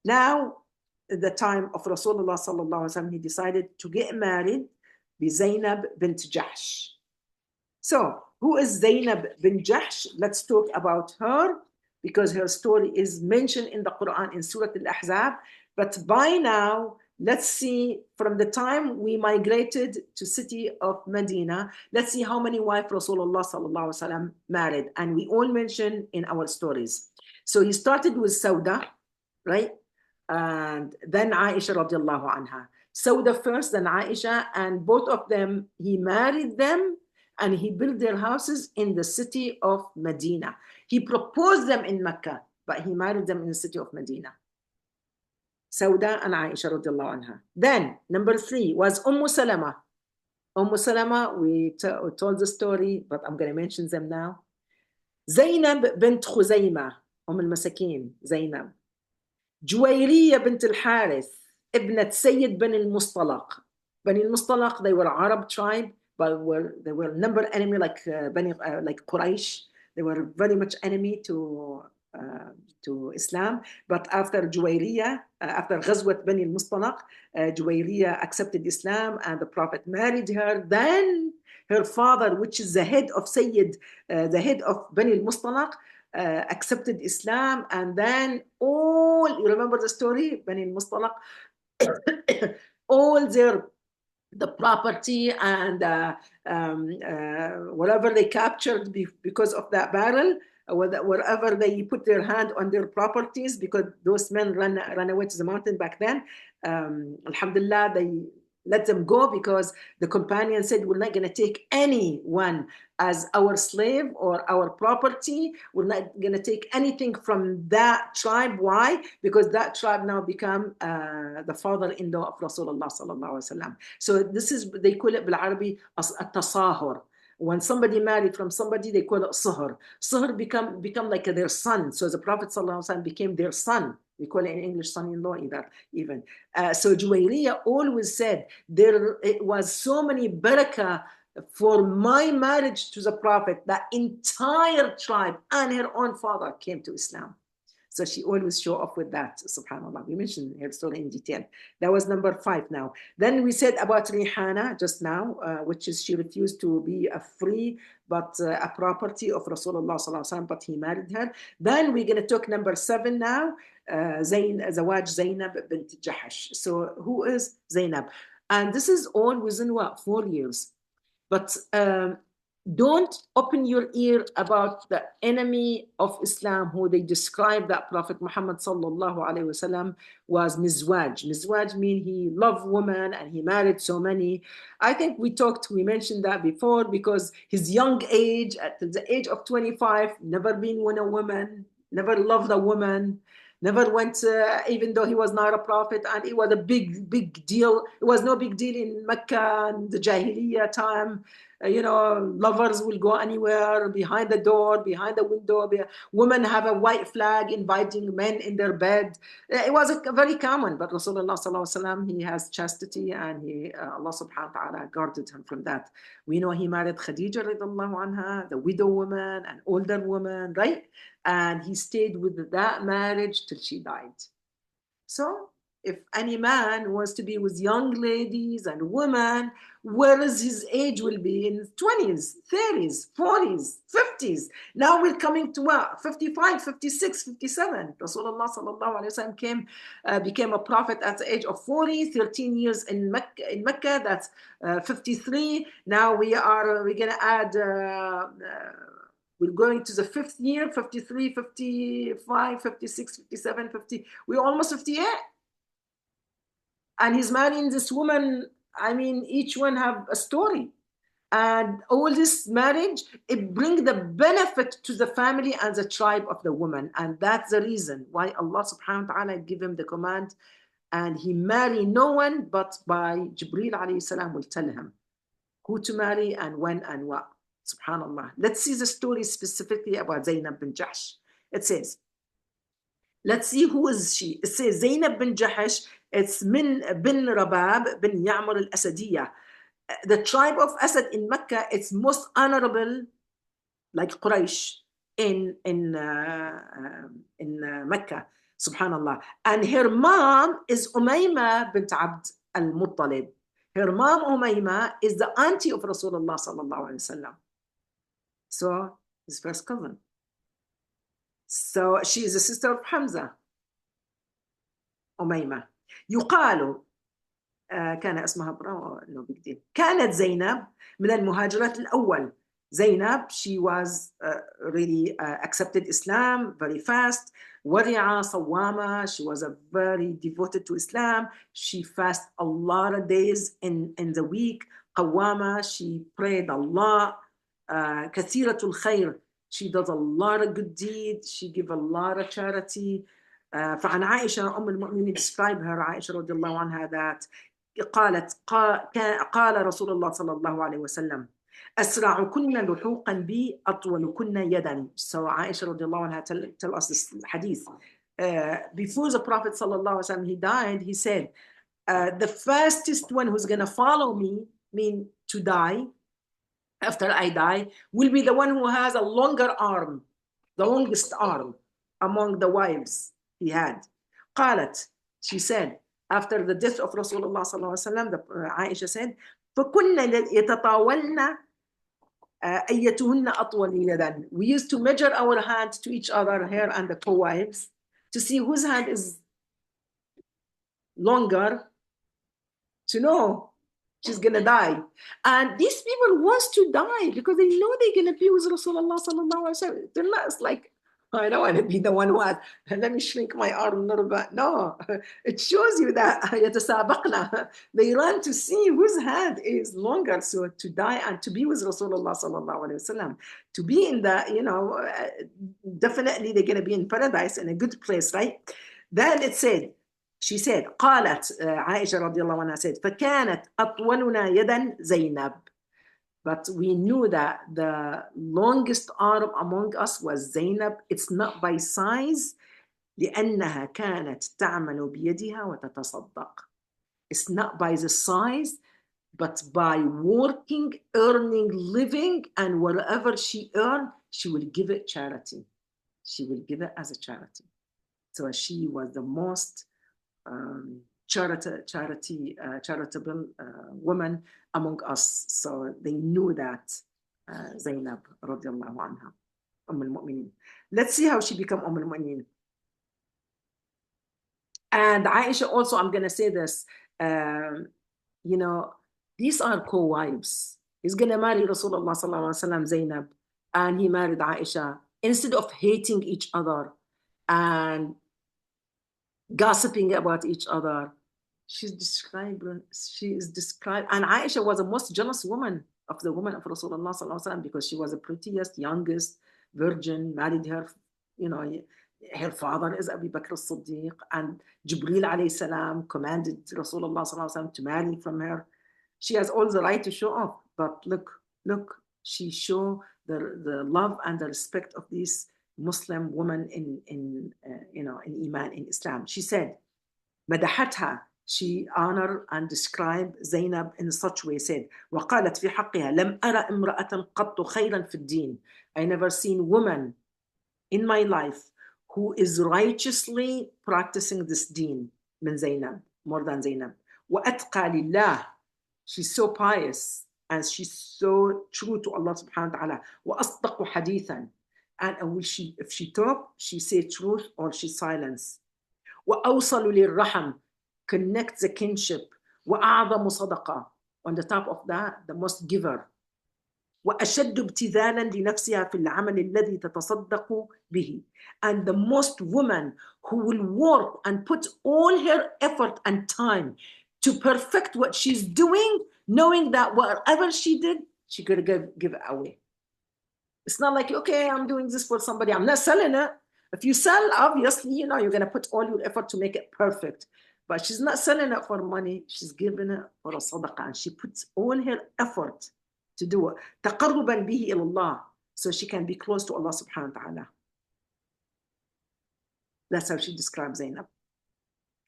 now, at the time of Rasulullah sallallahu alaihi wasallam, he decided to get married by Zainab bint Jahsh. So, who is Zainab bint Jahsh? Let's talk about her, because her story is mentioned in the Quran in Surah Al-Ahzab. But by now, let's see, from the time we migrated to city of Medina, let's see how many wives Rasulullah sallallahu alaihi wasallam married. And we all mentioned in our stories. So he started with Sauda, right? And then Aisha radiallahu anha. Sauda first, then Aisha, and both of them, he married them and he built their houses in the city of Medina. He proposed them in Mecca, but he married them in the city of Medina. Sauda and Aisha radiallahu anha. Then, number 3 was Salama. Salama, we told the story, but I'm going to mention them now. Zainab bint Khuzaymah, al-Masakin, Zainab. جويرية بنت الحارث, ابنة سيد بني المصطلق. بني المصطلق, they were Arab tribe, but they were number enemy like Quraysh. They were very much enemy to Islam. But after Juwayriya, after Ghazwat Bani al-Mustalaq, Juwayriya accepted Islam and the Prophet married her. Then her father, which is the head of the head of Bani al-Mustalaq, accepted Islam, and then you remember the story, Bani al-Mustalaq, all the property and whatever they captured because of that battle, wherever they put their hand on their properties, because those men ran away to the mountain back then. Alhamdulillah, let them go, because the companion said, we're not going to take anyone as our slave or our property. We're not going to take anything from that tribe. Why? Because that tribe now become the father-in-law of Rasulullah sallallahu alaihi wasallam. So this is, they call it بالعربي التصاهر. When somebody married from somebody, they call it sihr. Sihr become like their son. So the Prophet ﷺ became their son. We call it in English son-in-law even. So Juwayriya always said, it was so many barakah for my marriage to the Prophet, that entire tribe and her own father came to Islam. So she always show off with that, subhanAllah. We mentioned her story in detail. That was number 5 now. Then we said about Rihana just now, which is she refused to be a free, but a property of Rasulullah sallallahu alaihi wasallam, but he married her. Then we're going to talk number 7 now, Zawaj Zainab bint Jahash. So who is Zainab? And this is all within what, 4 years. But don't open your ear about the enemy of Islam, who they describe that Prophet Muhammad sallallahu alaihi wasallam was mizwaj. Mizwaj means he loved women and he married so many. I think we mentioned that before, because his young age, at the age of 25, never been with a woman, never loved a woman, never went, even though he was not a prophet, and it was a big deal. It was no big deal in Mecca in the Jahiliyyah time. Lovers will go anywhere, behind the door, behind the window. Women have a white flag inviting men in their bed. It was very common, but Rasulullah sallallahu alaihi wasallam, he has chastity, and Allah subhanahu wa ta'ala guarded him from that. We know he married Khadija radiallahu anha, the widow woman, an older woman, right? And he stayed with that marriage till she died. So if any man wants to be with young ladies and women, where is his age will be in 20s, 30s, 40s, 50s. Now we're coming to what? 55, 56, 57. Rasulullah sallallahu alaihi wasallam became a prophet at the age of 40, 13 years in Mecca, that's 53. Now we're going to add, we're going to the 5th year, 53, 55, 56, 57, 50. We're almost 58. And he's marrying this woman. I mean, each one have a story. And all this marriage, it brings the benefit to the family and the tribe of the woman. And that's the reason why Allah subhanahu wa ta'ala give him the command. And he marry no one but by Jibreel alayhi salam will tell him who to marry and when and what. Subhanallah. Let's see the story specifically about Zainab bin Jahsh. It says, let's see who is she. It says Zainab bin Jahash. It's bin Rabab bin Ya'mur al-Asadiyah. The tribe of Asad in Mecca, it's most honorable, like Quraysh in Mecca. Subhanallah. And her mom is Umayma bint Abd al-Muttalib. Her mom Umayma is the auntie of Rasulullah sallallahu alaihi wasallam. So his first cousin. So she is a sister of Hamza. أميمة يقال كان اسمها no big deal. كانت زينب من المهاجرات الأول. Zainab, she was really accepted Islam very fast. ورعة صوامة, she was a very devoted to Islam. She fasted a lot of days in the week. قوامة, she prayed a lot. كثيرة الخير, she does a lot of good deeds. She give a lot of charity. فعن عائشة أم المؤمنين describe her عائشة رضي الله عنها that قالت قال رسول الله صلى الله عليه وسلم أسرعكن لحوقا بي أطولكن يدا. So عائشة رضي الله عنها tell us this hadith. Before the Prophet صلى الله عليه وسلم he died, he said, the fastest one who's going to follow me, mean to die, after I die, will be the one who has a longer arm, the longest arm among the wives he had. قالت, she said, after the death of Rasulullah sallallahu alaihi wasallam, Aisha said, فكنا يتطاولن أيتهن أطول يدا. We used to measure our hands to each other, her and the co-wives, to see whose hand is longer, to know she's gonna die. And these people wants to die because they know they're gonna be with Rasulullah sallallahu alaihi wasallam. They're not like I don't want to be the one who has, let me shrink my arm a little bit. No, it shows you that يتسابقنا. They run to see whose hand is longer. So to die and to be with Rasulullah sallallahu alaihi wasallam, to be in the, definitely they're going to be in paradise, in a good place, right? Then it said, she said, قالت عائشة رضي الله عنها said, فكانت أطولنا يدا زينب. But we knew that the longest arm among us was Zainab. It's not by size, لأنها كانت تعمل بيدها وتتصدق. It's not by the size, but by working, earning, living, and whatever she earned, she will give it charity. She will give it as a charity. So she was the most charitable woman among us. So they knew that Zainab radiallahu anha, al-Mu'minin. Let's see how she became al-Mu'minin. And Aisha also, I'm going to say this, these are co-wives. He's going to marry Rasulullah sallallahu alaihi wasallam, Zainab, and he married Aisha. Instead of hating each other and gossiping about each other, she is described, and Aisha was the most jealous woman of the woman of Rasulullah sallallahu alaihi wasallam, because she was the prettiest, youngest, virgin, married her, her father is Abu Bakr as-Siddiq, and Jibreel alayhi salam commanded Rasulullah sallallahu alaihi wasallam to marry from her. She has all the right to show off, but look, she showed the love and the respect of these Muslim woman in Iman, in Islam. She said, مدحتها, she honored and described Zainab in such way, said, وقالت في حقها لم أرى امرأة قط خيرا في الدين. I never seen woman in my life who is righteously practicing this deen من Zainab, more than Zainab. وأتقى لله, she's so pious and she's so true to Allah subhanahu wa ta'ala. وأصدق حديثا, and if she talk, she say truth or she silence. وأوصل للرحم, connect the kinship. وأعظم صدقة, on the top of that, the most giver. وأشد ابتذالا لنفسها في العمل الذي تتصدق به, and the most woman who will work and put all her effort and time to perfect what she's doing, knowing that whatever she did, she could give it away. It's not like, okay, I'm doing this for somebody, I'm not selling it. If you sell, obviously, you're going to put all your effort to make it perfect. But she's not selling it for money. She's giving it for a sadaqah. And she puts all her effort to do it. تقربا به إلى الله, so she can be close to Allah subhanahu wa ta'ala. That's how she describes Zainab.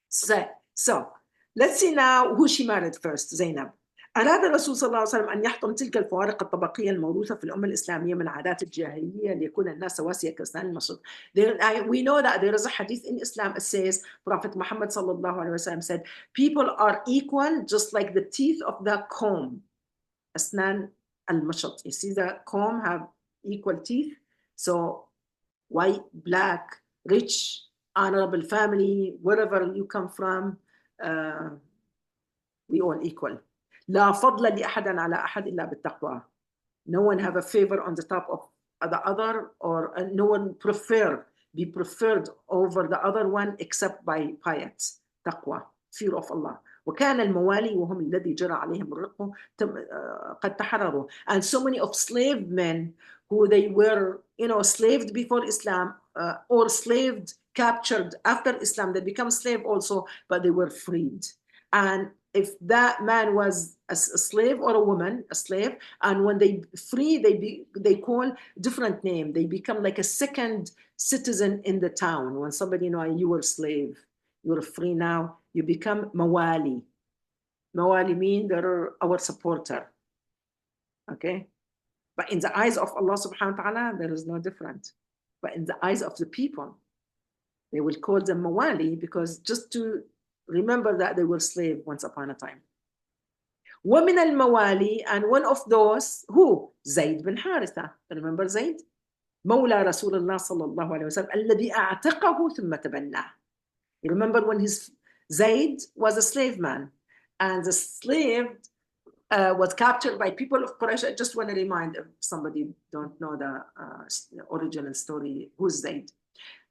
So let's see now who she married first, Zainab. أراد الرسول صلى الله عليه وسلم أن يحطم تلك الفوارق الطبقية الموروثة في الأمة الإسلامية من عادات الجاهلية ليكون الناس سواسية كأسنان المشط. We know that there is a hadith in Islam. It says, Prophet Muhammad صلى الله عليه وسلم said, people are equal just like the teeth of the comb. أسنان المشط. You see the comb have equal teeth. So white, black, rich, honorable family, wherever you come from, we all equal. لا فضل لأحد على أحد إلا بالتقوى. No one have a favor on the top of the other, or no one be preferred over the other one except by piety, taqwa, fear of Allah. وكان الموالي وهم الذي جرى عليهم الرق قد تحرروا. And so many of slave men who they were, slaved before Islam, or captured after Islam, they become slave also, but they were freed. And if that man was a slave or a woman, a slave, and when they free, they call different name. They become like a second citizen in the town. When somebody, you were a slave, you're free now, you become mawali. Mawali mean they're our supporter. Okay? But in the eyes of Allah subhanahu wa ta'ala, there is no different. But in the eyes of the people, they will call them mawali, because just to remember that they were slaves once upon a time. ومن الموالي, and one of those, who? Zayd bin Haritha. Remember Zayd? مولى رسول الله صلى الله عليه وسلم الذي أعتقه ثم تبناه. You remember when Zayd was a slave man, and the slave was captured by people of Quraysh. I just want to remind if somebody don't know the original story, who's Zayd.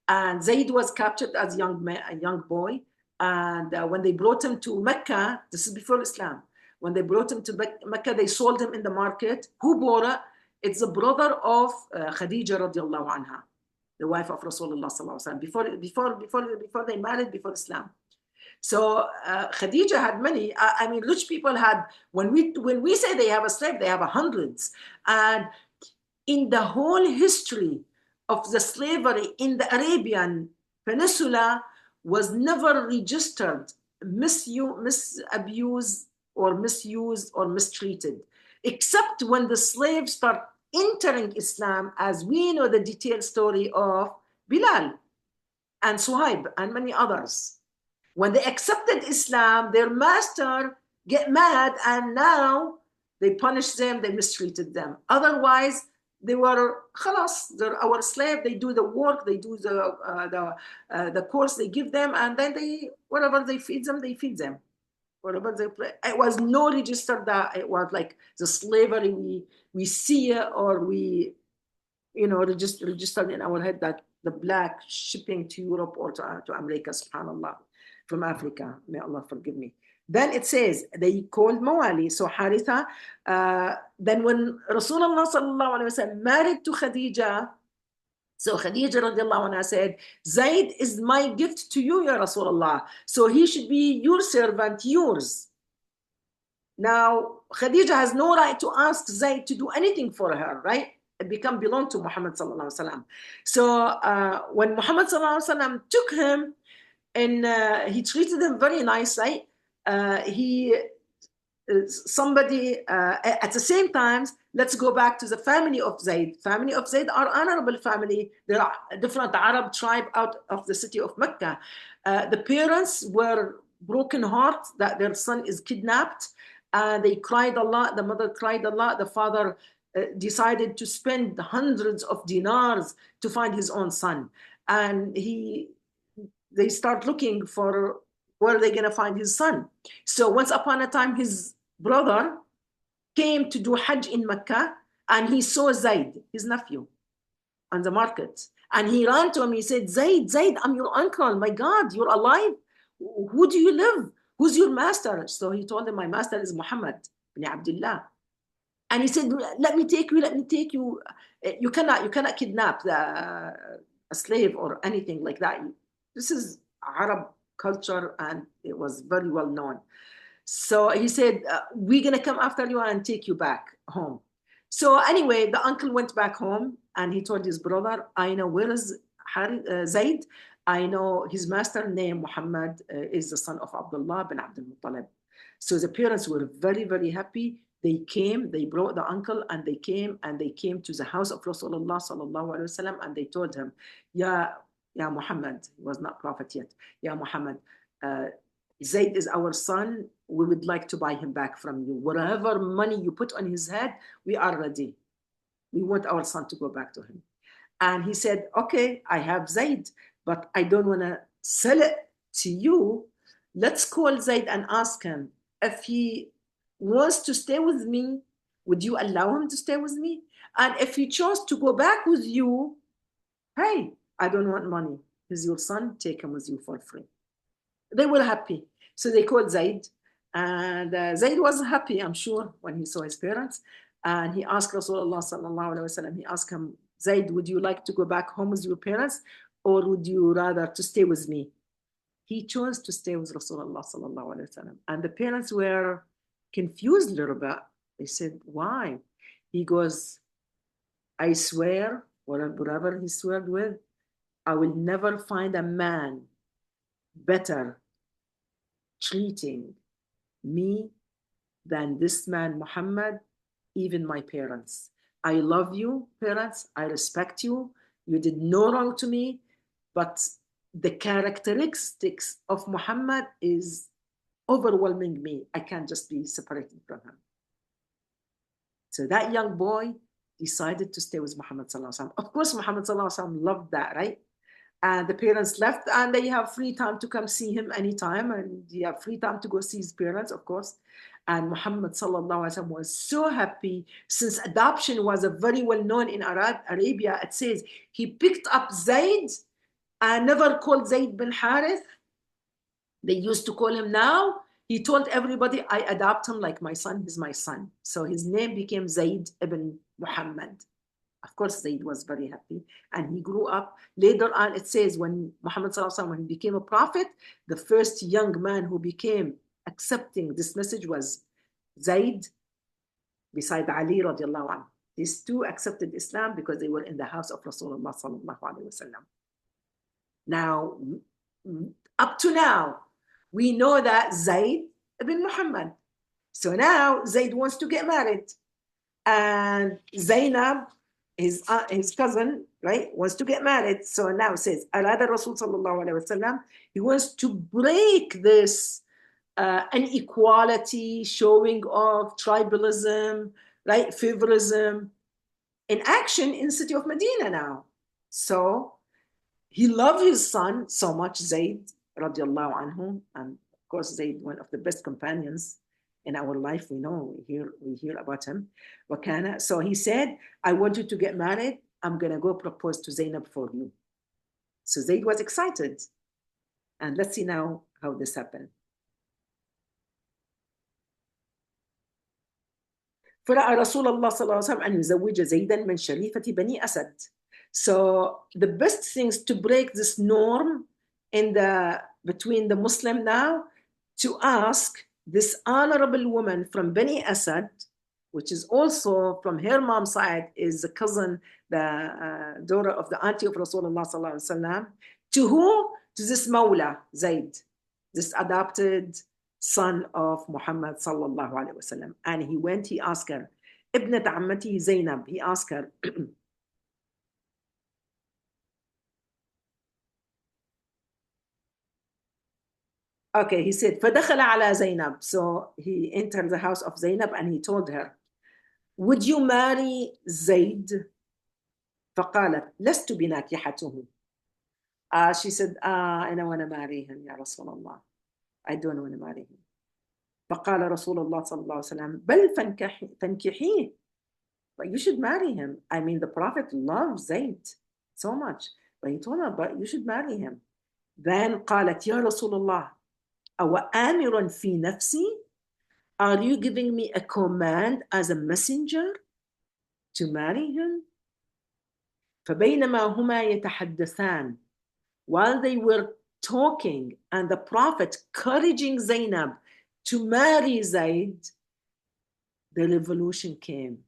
And Zayd was captured as a young boy. And when they brought him to Mecca, this is before Islam, when they brought him to Mecca, they sold him in the market. Who bought it? It's the brother of Khadija radiallahu anha, the wife of Rasulullah sallallahu alaihi wasallam, before they married, before Islam. So Khadija had many. I mean, rich people had. When we say they have a slave, they have hundreds. And in the whole history of the slavery in the Arabian Peninsula, was never registered misabused or misused or mistreated, except when the slaves start entering Islam, as we know the detailed story of Bilal and Suhaib and many others. When they accepted Islam, their master get mad, and now they punish them, they mistreated them. Otherwise, they were khalas, they're our slave. They do the work, they do the course they give them, and then they whatever they feed them, they feed them. Whatever they play, it was no register that it was like the slavery we see or we, registered in our head that the black shipping to Europe or to America, subhanallah, from Africa. May Allah forgive me. Then it says they called Mawali. So Haritha, then when Rasulullah sallallahu alaihi wasallam married to Khadija, so Khadija radiallahu anha said, Zayd is my gift to you, Ya Rasulullah. So he should be your servant, yours. Now, Khadija has no right to ask Zayd to do anything for her, right? It belong to Muhammad sallallahu alaihi wasallam. So when Muhammad sallallahu alaihi wasallam took him, and he treated him very nicely, somebody at the same time, let's go back to the family of Zayd. Family of Zayd are honorable family. There are different Arab tribe out of the city of Mecca. The parents were broken heart that their son is kidnapped. They cried a lot. The mother cried a lot. The father decided to spend hundreds of dinars to find his own son. And they start looking for where are they going to find his son. So once upon a time, his brother came to do Hajj in Mecca, and he saw Zayd, his nephew, on the market. And he ran to him. He said, Zayd, I'm your uncle. My God, you're alive. Who do you live? Who's your master? So he told him, my master is Muhammad bin Abdullah. And he said, let me take you. You cannot kidnap a slave or anything like that. This is Arab culture, and it was very well known. So he said, we're going to come after you and take you back home. So anyway, the uncle went back home, and he told his brother, I know where is Zayd. I know his master named Muhammad is the son of Abdullah bin Abdul Muttalib. So the parents were very, very happy. They brought the uncle, and they came to the house of Rasulullah sallallahu alaihi wasallam, and they told him, Ya Muhammad, he was not prophet yet. Ya Muhammad, Zayd is our son. We would like to buy him back from you. Whatever money you put on his head, we are ready. We want our son to go back to him. And he said, okay, I have Zayd, but I don't want to sell it to you. Let's call Zayd and ask him if he wants to stay with me, would you allow him to stay with me? And if he chose to go back with you, hey, I don't want money. He's your son, take him with you for free. They were happy. So they called Zayd, and Zayd was happy, I'm sure, when he saw his parents. And he asked Rasulullah sallallahu alaihi wasallam, he asked him, Zayd, would you like to go back home with your parents, or would you rather to stay with me? He chose to stay with Rasulullah sallallahu alaihi wasallam. And the parents were confused a little bit. They said, why? He goes, I swear, whatever he swore with, I will never find a man better treating me than this man, Muhammad, even my parents. I love you, parents. I respect you. You did no wrong to me, but the characteristics of Muhammad is overwhelming me. I can't just be separated from him. So that young boy decided to stay with Muhammad sallallahu alaihi wasallam. Of course, Muhammad sallallahu alaihi wasallam loved that, right? And the parents left, and they have free time to come see him anytime, and he have free time to go see his parents, of course. And Muhammad sallallahu alaihi wasallam was so happy since adoption was a very well known in Arabia. It says he picked up Zayd and never called Zayd bin Harith. They used to call him now. He told everybody, I adopt him like my son. He's my son. So his name became Zayd ibn Muhammad. Of course, Zayd was very happy. And he grew up. Later on, it says when Muhammad sallallahu alaihi wasallam, when he became a prophet, the first young man who became accepting this message was Zayd beside Ali radiallahu anhu. These two accepted Islam because they were in the house of Rasulullah sallallahu alaihi wasallam. Now, up to now, we know that Zayd ibn Muhammad. So now Zayd wants to get married. And Zainab, his cousin, right, wants to get married. So now it says, Arada Rasul sallallahu alaihi wasallam, he wants to break this inequality, showing of tribalism, right, favorism in action in the city of Medina now. So he loved his son so much, Zayd radiallahu anhu, and of course Zayd, one of the best companions in our life. We know, we hear about him. So he said, I want you to get married. I'm gonna go propose to Zainab for you. So Zayd was excited. And let's see now how this happened. فرأى رسول الله صلى الله عليه وسلم أن يزوج زيدا من شريفة بني أسد. So the best things to break this norm between the Muslim now, to ask this honorable woman from Bani Asad, which is also from her mom's side, is the cousin, the daughter of the auntie of Rasulullah sallallahu alaihi wasallam, to who? To this Mawla, Zayd, this adopted son of Muhammad sallallahu alaihi wasallam. And he asked her, Ibnat Ammati Zainab, he asked her, okay, he said, فَدَخَلَ عَلَى Zainab. So he entered the house of Zainab and he told her, would you marry Zayd? فقالت, لست بناكحته. She said, I don't want to marry him, Ya Rasulullah. I don't want to marry him. فقال رسول الله صلى الله عليه وسلم, بل فانكحيه. But you should marry him. I mean, the Prophet loves Zayd so much. But he told her, but you should marry him. Then قالت, يا رسول الله, أو آمر في نفسي? Are you giving me a command as a messenger to marry him? فبينما هما يتحدثان, while they were talking and the Prophet encouraging Zainab to marry Zayd, the revolution came.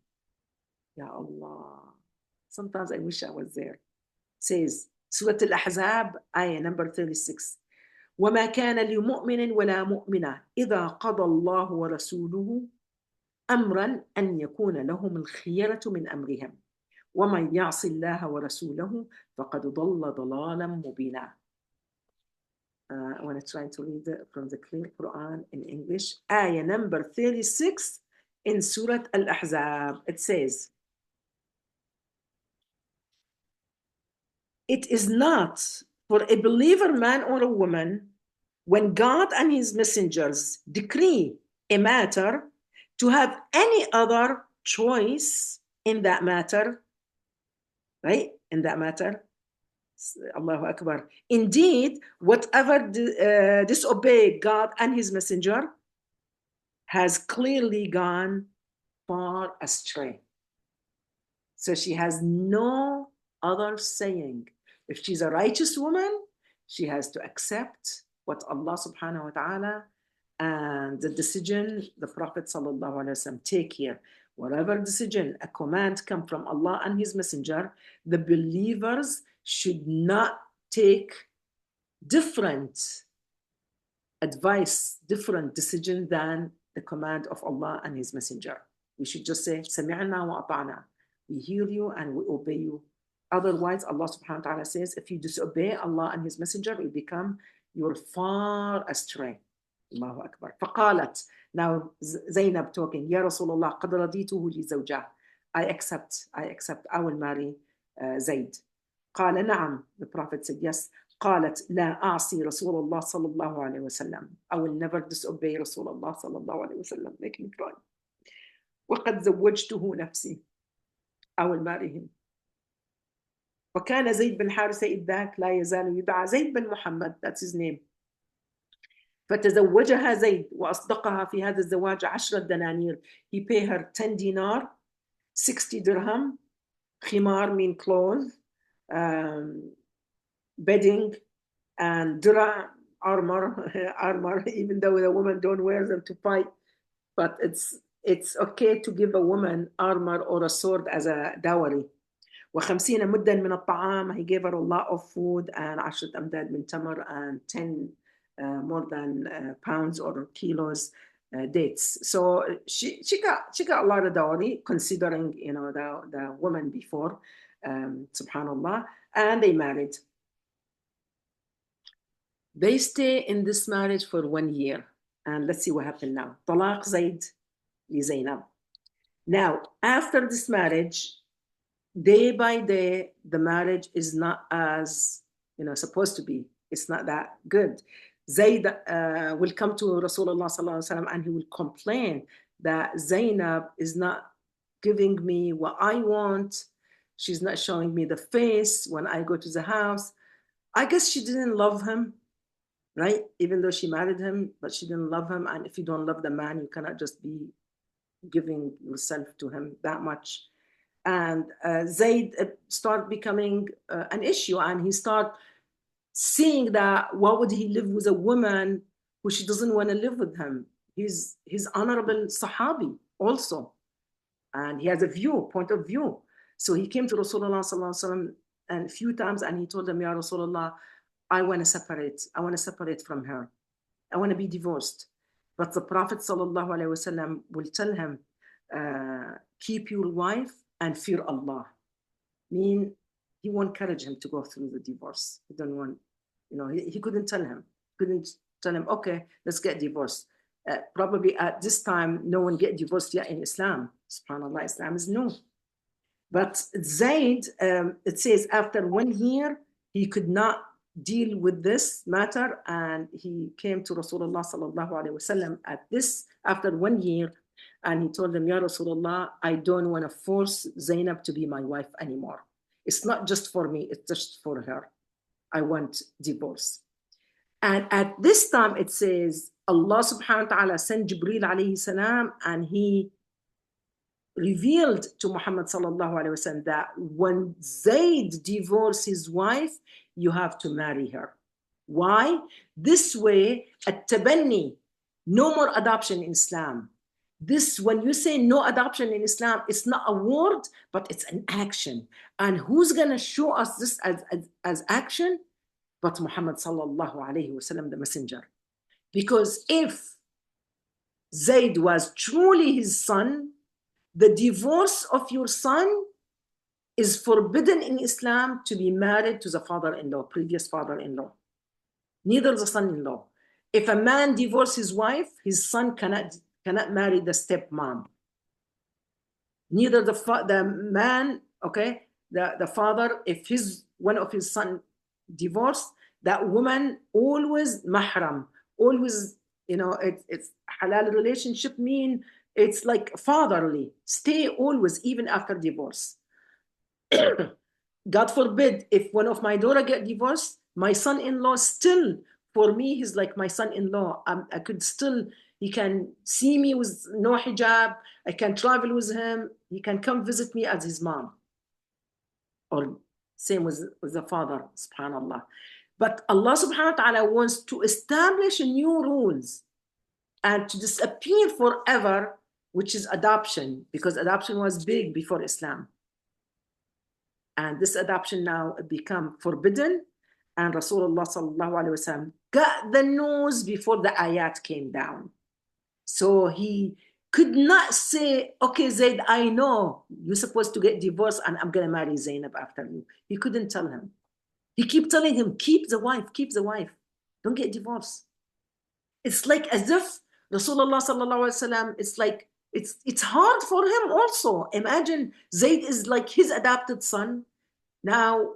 Ya Allah. Sometimes I wish I was there. It says, Surah Al-Ahzab, ayah number 36. وما كان لمؤمن ولا مؤمنة إذا قضى الله ورسوله أمرا أن يكون لهم الخيرة من أمرهم ومن يعص الله ورسوله فقد ضل ضلالا مبينا. I want to try to read from the clear Quran in English. Ayah number 36 in Surah Al-Ahzab. It says, it is not for a believer man or a woman, when God and his messengers decree a matter, to have any other choice in that matter, right? In that matter. Allahu Akbar. Indeed, whatever disobey God and his messenger has clearly gone far astray. So she has no other saying. If she's a righteous woman, she has to accept what Allah subhanahu wa ta'ala and the decision the Prophet sallallahu alaihi wasallam take here. Whatever decision, a command come from Allah and his messenger, the believers should not take different advice, different decision than the command of Allah and his messenger. We should just say, سَمِعْنَا وَأَطَعْنَا. We hear you and we obey you. Otherwise, Allah subhanahu wa ta'ala says, if you disobey Allah and his messenger, you're far astray. Allahu Akbar. فقالت, now Zainab talking, Ya Rasulullah, قَدْ رَضِيتُهُ لِزَوْجَهُ. I accept, I will marry Zayd. قال نعم, the Prophet said yes. قالت لا أعصي رسول الله صلى الله عليه وسلم. I will never disobey رسول الله صلى الله عليه وسلم. Make me cry. وقد زوجته نفسي. I will marry him. وكان زيد بن حارثة إذ ذاك لا يزال يدعى زيد بن محمد. That's his name. فتزوجها زيد وأصدقها في هذا الزواج 10 دنانير. He paid her 10 dinar, 60 dirham. خمار mean clothes, bedding, and dira, armor, even though the women don't wear them to fight, but it's okay to give a woman armor or a sword as a dowry. و50 مدا من الطعام. He gave her a lot of food and 10 أمداد من تمر and 10 more than pounds or kilos dates. So she got a lot of dowry, considering the woman before, subhanallah, and they married. They stay in this marriage for 1 year, and let's see what happened now. طلاق زيد لزينب. Now, after this marriage, day by day, the marriage is not as supposed to be. It's not that good. Zayd will come to Rasulullah sallallahu alaihi wasallam and he will complain that Zainab is not giving me what I want. She's not showing me the face when I go to the house. I guess she didn't love him, right? Even though she married him, but she didn't love him. And if you don't love the man, you cannot just be giving yourself to him that much. And Zayd started becoming an issue, and he started seeing that why would he live with a woman who she doesn't want to live with him? He's honorable Sahabi also, and he has a point of view. So he came to Rasulullah sallallahu alaihi wasallam a few times, and he told him, Ya Rasulullah, I want to separate from her. I want to be divorced. But the Prophet sallallahu alaihi wasallam will tell him, keep your wife and fear Allah. Mean he won't encourage him to go through the divorce. He don't want, he couldn't tell him. Okay, let's get divorced. Probably at this time, no one get divorced yet in Islam. SubhanAllah, Islam is new. But Zayd, it says after 1 year, he could not deal with this matter, and he came to Rasulullah sallallahu alaihi wasallam after 1 year, and he told him, Ya Rasulullah, I don't want to force Zainab to be my wife anymore. It's not just for me, it's just for her. I want divorce. And at this time, it says, Allah subhanahu wa ta'ala sent Jibreel alayhi salam, and he revealed to Muhammad sallallahu alayhi wa sallam that when Zayd divorces his wife, you have to marry her. Why? This way, at-tabanni, no more adoption in Islam. This, when you say no adoption in Islam, it's not a word, but it's an action. And who's going to show us this as action? But Muhammad sallallahu alayhi wa sallam, the messenger. Because if Zayd was truly his son, the divorce of your son is forbidden in Islam to be married to the father-in-law, previous father-in-law. Neither the son-in-law. If a man divorces his wife, his son cannot marry the stepmom. Neither the man, okay, the father, if one of his son divorced, that woman always mahram, always, it's halal relationship mean it's like fatherly, stay always, even after divorce. God forbid, if one of my daughter get divorced, my son-in-law still, for me, he's like my son-in-law. I could still, he can see me with no hijab. I can travel with him. He can come visit me as his mom. Or same with the father, subhanAllah. But Allah subhanahu wa ta'ala wants to establish new rules and to disappear forever, which is adoption, because adoption was big before Islam. And this adoption now become forbidden. And Rasulullah sallallahu alaihi wasallam got the news before the ayat came down. So he could not say, okay, Zayd, I know you're supposed to get divorced and I'm going to marry Zainab after you. He couldn't tell him. He kept telling him, keep the wife. Don't get divorced. It's like as if Rasulullah sallallahu alaihi wasallam, it's like, it's hard for him also. Imagine Zayd is like his adopted son. Now,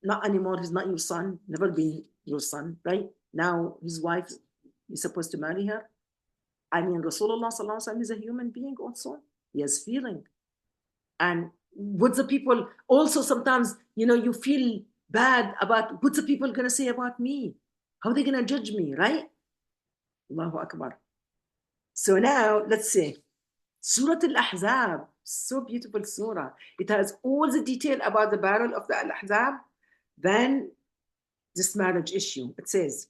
not anymore, he's not your son, never been your son, right? Now his wife, you're supposed to marry her. I mean, Rasulullah sallallahu alaihi wasallam is a human being also. He has feeling. And what's the people also sometimes, you feel bad about what's the people going to say about me? How are they going to judge me, right? Allahu Akbar. So now let's see. Surah Al-Ahzab, so beautiful surah. It has all the detail about the battle of the Al-Ahzab. Then this marriage issue. It says,